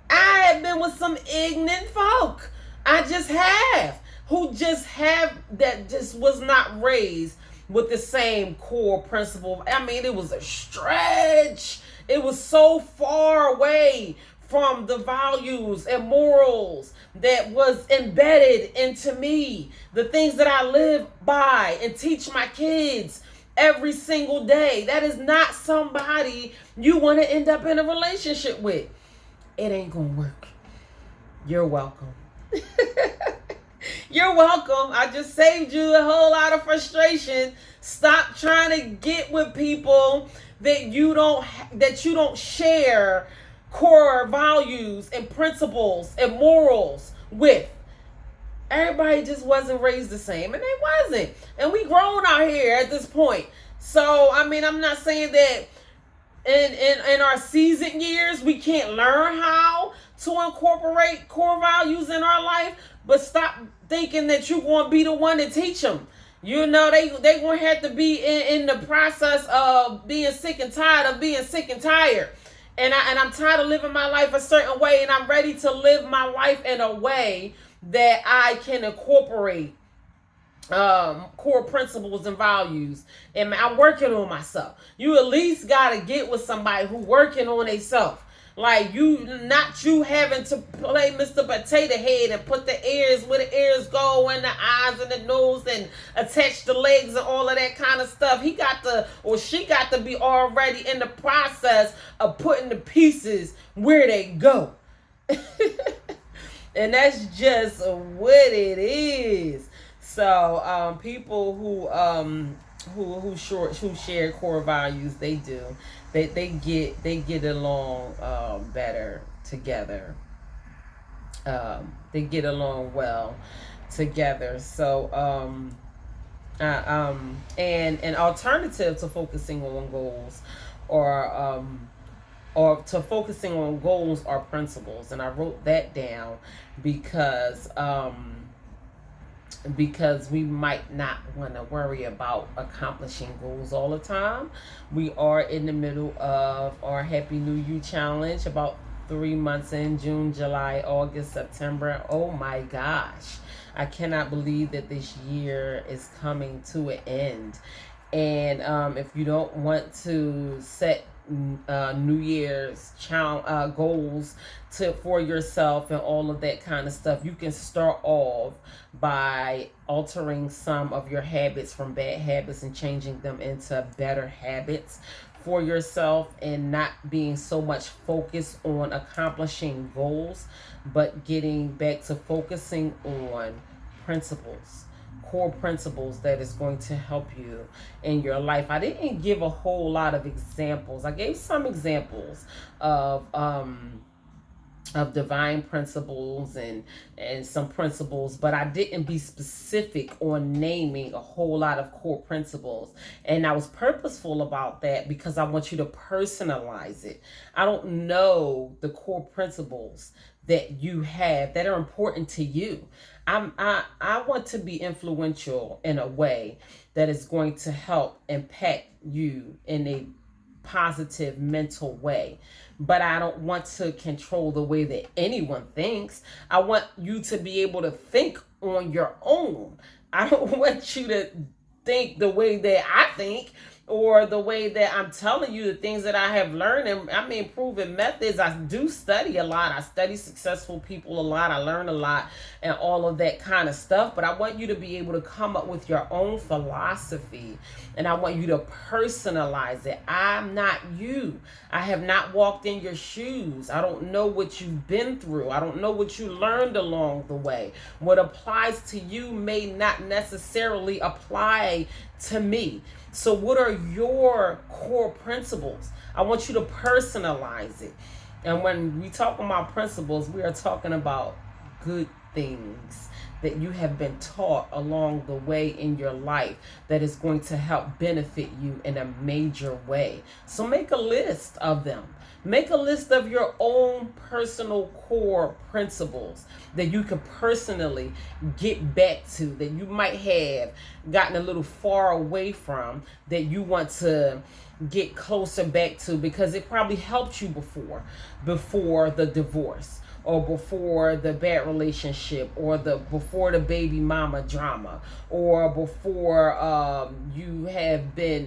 I have been with some ignorant folk. I just have. Who just have, that just was not raised with the same core principle. I mean, it was a stretch. It was so far away from the values and morals that was embedded into me, the things that I live by and teach my kids every single day. That is not somebody you want to end up in a relationship with. It ain't gonna work. You're welcome. You're welcome. I just saved you a whole lot of frustration. Stop trying to get with people that you don't share core values and principles and morals with. Everybody just wasn't raised the same, and they wasn't. And we grown out here at this point. So, I mean, I'm not saying that in our seasoned years we can't learn how to incorporate core values in our life, but stop thinking that you're going to be the one to teach them. You know, they going to have to be in the process of being sick and tired of being sick and tired. And I'm tired of living my life a certain way, and I'm ready to live my life in a way that I can incorporate core principles and values. And I'm working on myself. You at least got to get with somebody who working on themselves. Like, not you having to play Mr. Potato Head and put the ears where the ears go and the eyes and the nose and attach the legs and all of that kind of stuff. He got to, or she got to be already in the process of putting the pieces where they go. And that's just what it is. So people who share core values, they do. They get along better together. They get along well together. So and an alternative to focusing on goals or to focusing on goals are principles. And I wrote that down because we might not want to worry about accomplishing goals all the time. We are in the middle of our Happy New Year challenge, about 3 months in: June, July, August, September. Oh my gosh. I cannot believe that this year is coming to an end. And if you don't want to set New Year's goals for yourself and all of that kind of stuff, you can start off by altering some of your habits from bad habits and changing them into better habits for yourself, and not being so much focused on accomplishing goals, but getting back to focusing on principles, core principles that is going to help you in your life. I didn't give a whole lot of examples. I gave some examples of of divine principles and some principles, but I didn't be specific on naming a whole lot of core principles. And I was purposeful about that because I want you to personalize it. I don't know the core principles that you have that are important to you. I want to be influential in a way that is going to help impact you in a positive mental way. But I don't want to control the way that anyone thinks. I want you to be able to think on your own. I don't want you to think the way that I think, or the way that I'm telling you the things that I have learned. And I mean, proven methods. I do study a lot. I study successful people a lot. I learn a lot and all of that kind of stuff. But I want you to be able to come up with your own philosophy, and I want you to personalize it. I'm not you. I have not walked in your shoes. I don't know what you've been through. I don't know what you learned along the way. What applies to you may not necessarily apply to me. So what are your core principles? I want you to personalize it. And when we talk about principles, we are talking about good things that you have been taught along the way in your life that is going to help benefit you in a major way. So make a list of them. Make a list of your own personal core principles that you can personally get back to, that you might have gotten a little far away from, that you want to get closer back to because it probably helped you before the divorce, or before the bad relationship, or before the baby mama drama, or before you have been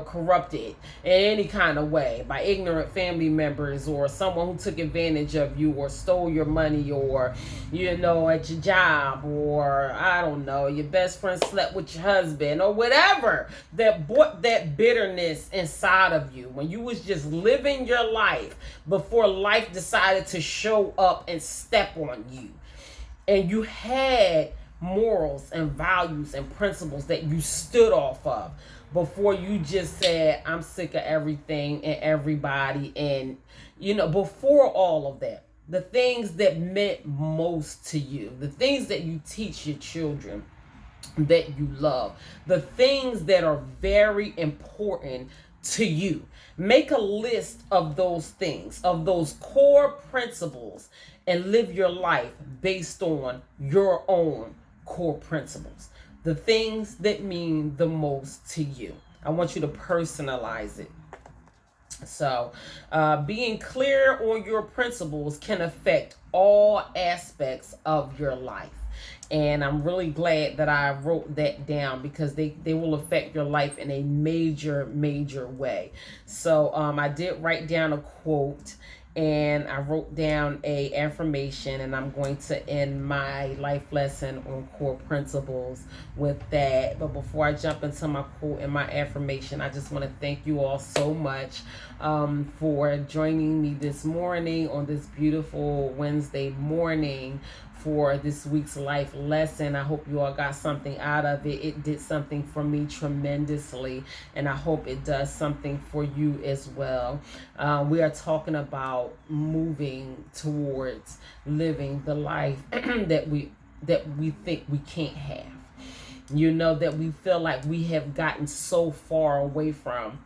corrupted in any kind of way by ignorant family members, or someone who took advantage of you, or stole your money, or at your job, or I don't know, your best friend slept with your husband, or whatever that brought that bitterness inside of you when you was just living your life before life decided to show up and step on you. And you had morals and values and principles that you stood off of before you just said, I'm sick of everything and everybody. And, before all of that, the things that meant most to you, the things that you teach your children that you love, the things that are very important to you. Make a list of those things, of those core principles, and live your life based on your own core principles, the things that mean the most to you. I want you to personalize it. So, being clear on your principles can affect all aspects of your life. And I'm really glad that I wrote that down because they will affect your life in a major, major way. So I did write down a quote, and I wrote down a affirmation, and I'm going to end my life lesson on core principles with that. But before I jump into my quote and my affirmation, I just want to thank you all so much for joining me this morning on this beautiful Wednesday morning for this week's life lesson. I hope you all got something out of it. It did something for me tremendously, and I hope it does something for you as well. We are talking about moving towards living the life that we think we can't have. That we feel like we have gotten so far away from.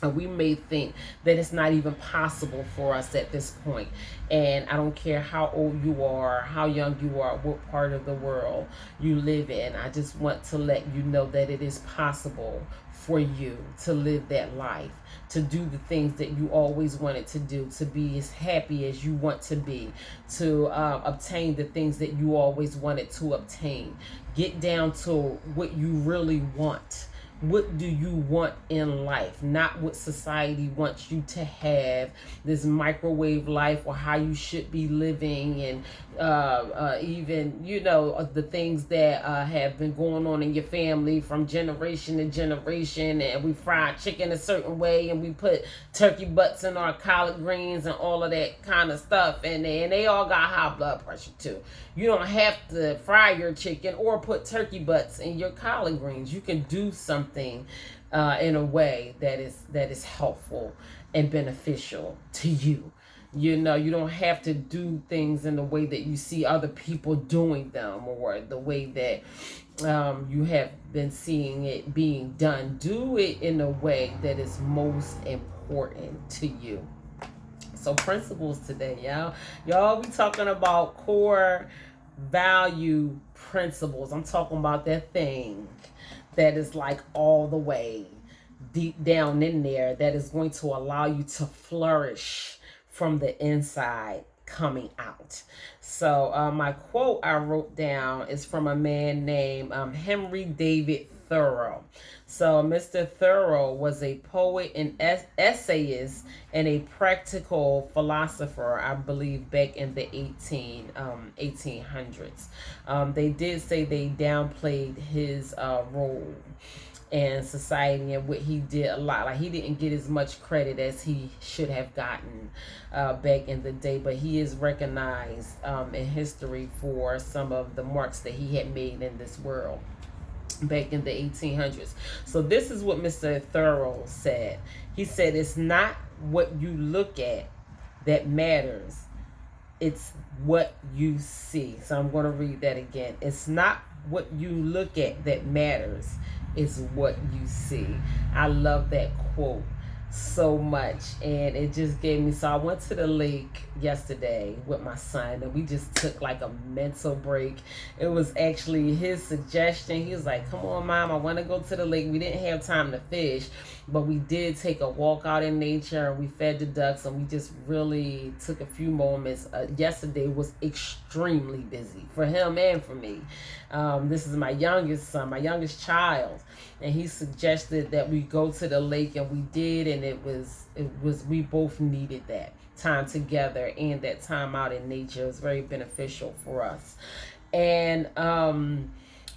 And we may think that it's not even possible for us at this point. And I don't care how old you are, how young you are, what part of the world you live in. I just want to let you know that it is possible for you to live that life, to do the things that you always wanted to do, to be as happy as you want to be, to obtain the things that you always wanted to obtain. Get down to what you really want. What do you want in life? Not what society wants you to have, this microwave life, or how you should be living, and even, the things that have been going on in your family from generation to generation. And we fry chicken a certain way, and we put turkey butts in our collard greens and all of that kind of stuff. And they all got high blood pressure too. You don't have to fry your chicken or put turkey butts in your collard greens. You can do something in a way that is helpful and beneficial to you. You know, you don't have to do things in the way that you see other people doing them, or the way that you have been seeing it being done. Do it in a way that is most important to you. So principles today, y'all. Y'all be talking about core value principles. I'm talking about that thing that is like all the way deep down in there, that is going to allow you to flourish from the inside coming out. So my quote I wrote down is from a man named Henry David Thoreau. So Mr. Thoreau was a poet and essayist and a practical philosopher, I believe, back in the 1800s. They did say they downplayed his role and society and what he did a lot. Like, he didn't get as much credit as he should have gotten back in the day, but he is recognized in history for some of the marks that he had made in this world back in the 1800s. So this is what Mr. Thoreau said. He said, it's not what you look at that matters, it's what you see. So I'm going to read that again. It's not what you look at that matters, it's what you see. I love that quote so much, and it just gave me, so I went to the lake yesterday with my son, and we just took like a mental break. It was actually his suggestion. He was like, come on, Mom, I want to go to the lake. We didn't have time to fish, but we did take a walk out in nature, and we fed the ducks, and we just really took a few moments. Yesterday was extremely busy for him and for me. This is my youngest son, my youngest child, and he suggested that we go to the lake, and we did, and it was we both needed that time together, and that time out in nature was very beneficial for us. And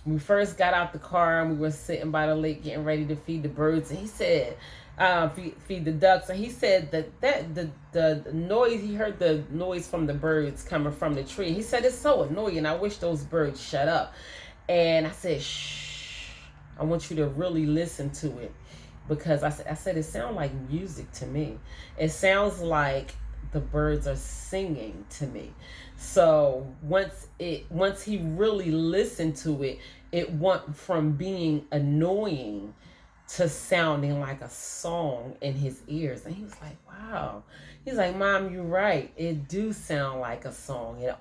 we first got out the car, and we were sitting by the lake getting ready to feed the birds, and he said, feed the ducks, and he said that the noise, he heard the noise from the birds coming from the tree. He said, it's so annoying, I wish those birds shut up. And I said, shh, I want you to really listen to it, because I said it sounds like music to me. It sounds like the birds are singing to me. So once he really listened to it, it went from being annoying to sounding like a song in his ears. And he was like, wow. He's like, Mom, you're right. It do sound like a song. It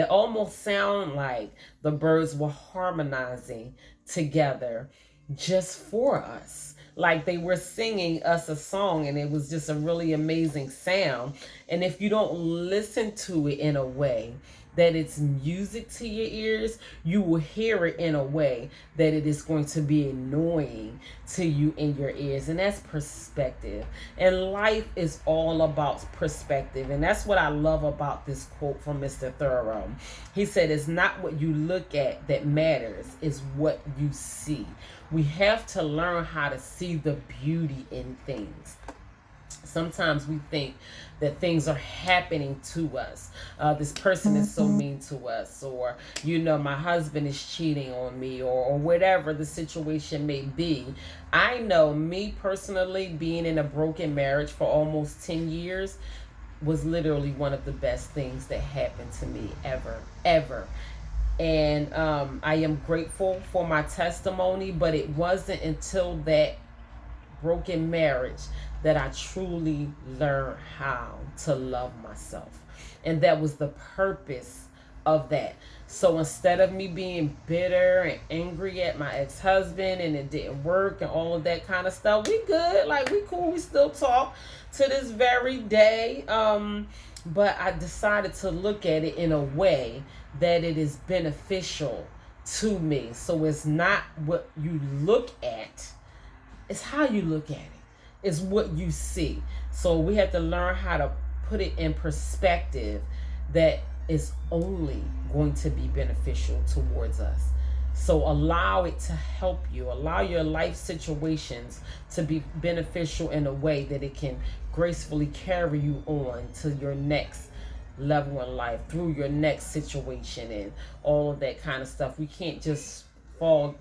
almost sounded like the birds were harmonizing together just for us. Like they were singing us a song, and it was just a really amazing sound. And if you don't listen to it in a way that it's music to your ears, you will hear it in a way that it is going to be annoying to you in your ears. And that's perspective. And life is all about perspective. And that's what I love about this quote from Mr. Thoreau. He said, it's not what you look at that matters, it's what you see. We have to learn how to see the beauty in things. Sometimes we think that things are happening to us. This person is so mean to us, or, my husband is cheating on me, or whatever the situation may be. I know me personally, being in a broken marriage for almost 10 years was literally one of the best things that happened to me ever. And I am grateful for my testimony, but it wasn't until that broken marriage that I truly learned how to love myself. And that was the purpose of that. So instead of me being bitter and angry at my ex-husband and it didn't work and all of that kind of stuff, we good, like we cool, we still talk to this very day. But I decided to look at it in a way that it is beneficial to me. So it's not what you look at, it's how you look at it. It's what you see. So we have to learn how to put it in perspective that is only going to be beneficial towards us. So allow it to help you. Allow your life situations to be beneficial in a way that it can gracefully carry you on to your next level in life, through your next situation and all of that kind of stuff. We can't just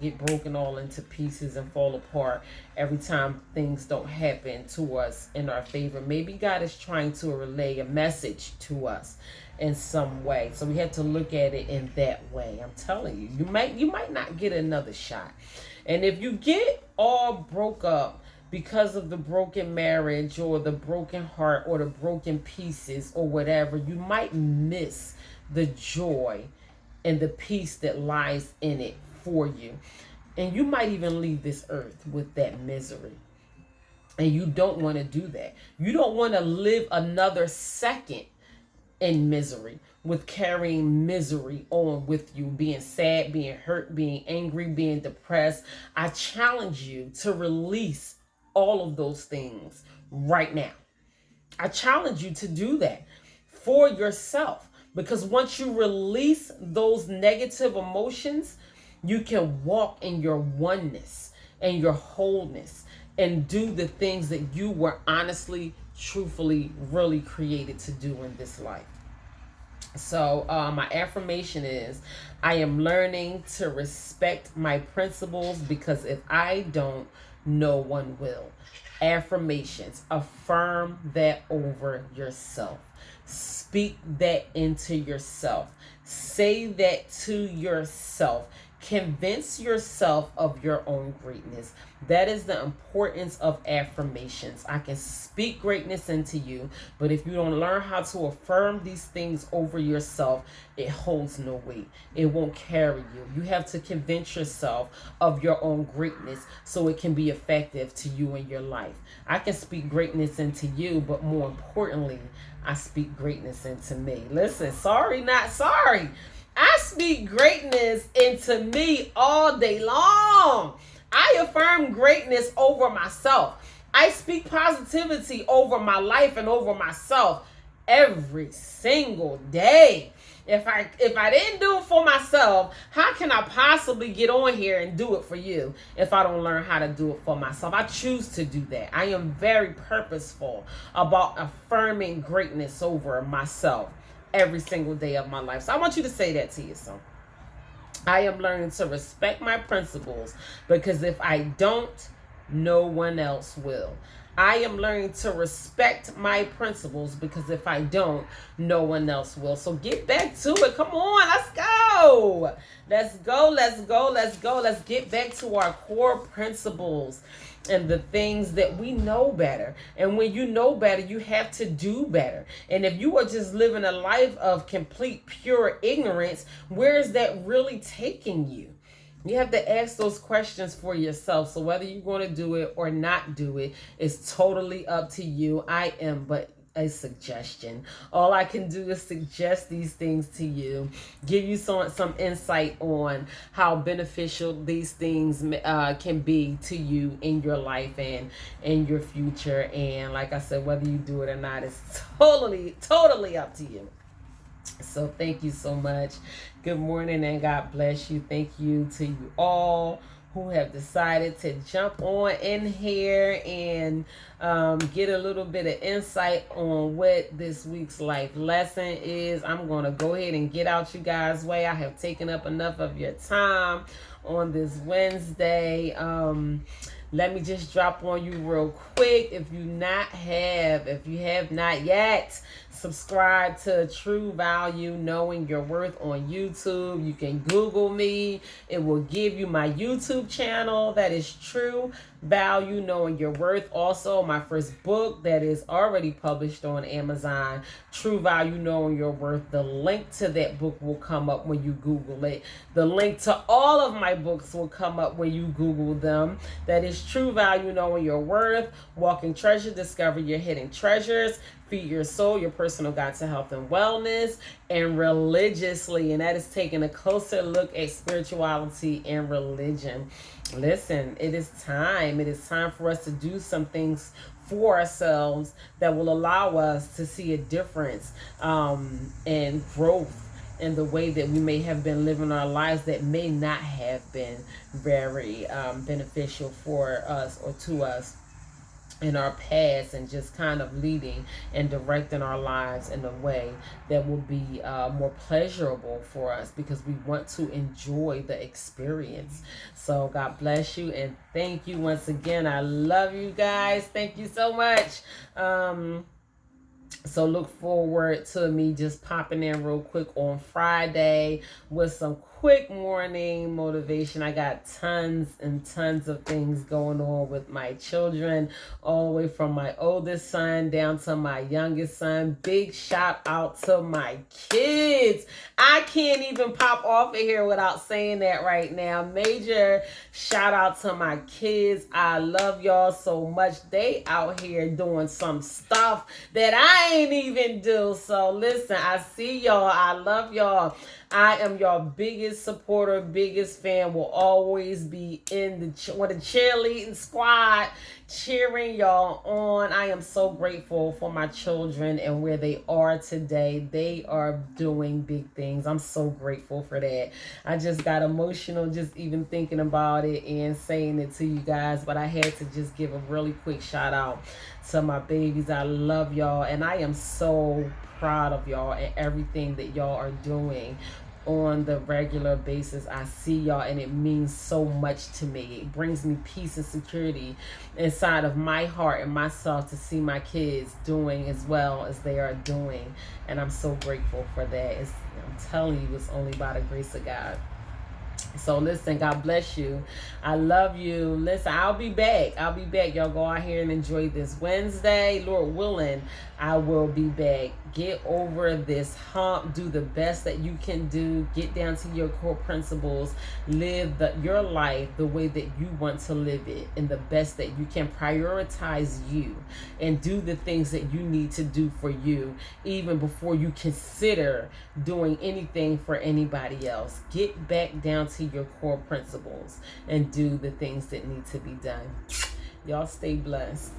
get broken all into pieces and fall apart every time things don't happen to us in our favor. Maybe God is trying to relay a message to us in some way. So we have to look at it in that way. I'm telling you, you might not get another shot. And if you get all broke up because of the broken marriage or the broken heart or the broken pieces or whatever, you might miss the joy and the peace that lies in it for you. And you might even leave this earth with that misery. And you don't want to do that. You don't want to live another second in misery, with carrying misery on with you, being sad, being hurt, being angry, being depressed. I challenge you to release all of those things right now. I challenge you to do that for yourself, because once you release those negative emotions, you can walk in your oneness and your wholeness and do the things that you were honestly, truthfully, really created to do in this life. So my affirmation is, I am learning to respect my principles, because if I don't, no one will. Affirmations. Affirm that over yourself. Speak that into yourself. Say that to yourself. Convince yourself of your own greatness. That is the importance of affirmations. I can speak greatness into you, but if you don't learn how to affirm these things over yourself, it holds no weight. It won't carry you. You have to convince yourself of your own greatness so it can be effective to you in your life. I can speak greatness into you, but more importantly, I speak greatness into me. Listen, sorry, not sorry. I speak greatness into me all day long. I affirm greatness over myself. I speak positivity over my life and over myself every single day. If I didn't do it for myself, how can I possibly get on here and do it for you if I don't learn how to do it for myself? I choose to do that. I am very purposeful about affirming greatness over myself every single day of my life. So I want you to say that to yourself. I am learning to respect my principles, because if I don't, no one else will. I am learning to respect my principles, because if I don't, no one else will. So get back to it. Come on, let's go. Let's go, let's go, let's go. Let's get back to our core principles and the things that we know better. And when you know better, you have to do better. And if you are just living a life of complete pure ignorance, where is that really taking you? You have to ask those questions for yourself. So whether you're going to do it or not do it is totally up to you. I am but a suggestion. All I can do is suggest these things to you, give you some insight on how beneficial these things can be to you in your life and in your future. And like I said, whether you do it or not is totally up to you. So thank you so much. Good morning and God bless you. Thank you to you all who have decided to jump on in here and get a little bit of insight on what this week's life lesson is. I'm going to go ahead and get out you guys' way. I have taken up enough of your time on this Wednesday. Let me just drop on you real quick. If you have not yet, subscribe to True Value Knowing Your Worth on YouTube. You can Google me. It will give you my YouTube channel. That is True Value Knowing Your Worth. Also, my first book that is already published on Amazon, True Value Knowing Your Worth. The link to that book will come up when you Google it. The link to all of my books will come up when you Google them. That is True Value Knowing Your Worth, Walking Treasure, Discover Your Hidden Treasures, Feed Your Soul, Your Personal Guide to Health and Wellness, and Religiously. And that is taking a closer look at spirituality and religion. Listen, it is time. It is time for us to do some things for ourselves that will allow us to see a difference and growth in the way that we may have been living our lives that may not have been very beneficial for us or to us in our past, and just kind of leading and directing our lives in a way that will be more pleasurable for us, because we want to enjoy the experience. So God bless you, and thank you once again. I love you guys. Thank you so much. So look forward to me just popping in real quick on Friday with some quick morning motivation. I got tons and tons of things going on with my children, all the way from my oldest son down to my youngest son. Big shout out to my kids. I can't even pop off of here without saying that right now. Major shout out to my kids. I love y'all so much. They out here doing some stuff that I ain't even do. So listen, I see y'all. I love y'all. I am your biggest supporter, biggest fan. Will always be in the cheerleading squad, cheering y'all on. I am so grateful for my children and where they are today. They are doing big things. I'm so grateful for that. I just got emotional just even thinking about it and saying it to you guys, but I had to just give a really quick shout out to my babies. I love y'all, and I am so proud of y'all and everything that y'all are doing on the regular basis. I see y'all, and it means so much to me. It brings me peace and security inside of my heart and myself to see my kids doing as well as they are doing, and I'm so grateful for that. I'm telling you, it's only by the grace of God. So listen, God bless you. I love you. Listen, I'll be back. Y'all go out here and enjoy this Wednesday. Lord willing, I will be back. Get over this hump. Do the best that you can do. Get down to your core principles. Live your life the way that you want to live it, and the best that you can. Prioritize you and do the things that you need to do for you, even before you consider doing anything for anybody else. Get back down to your core principles and do the things that need to be done. Y'all stay blessed.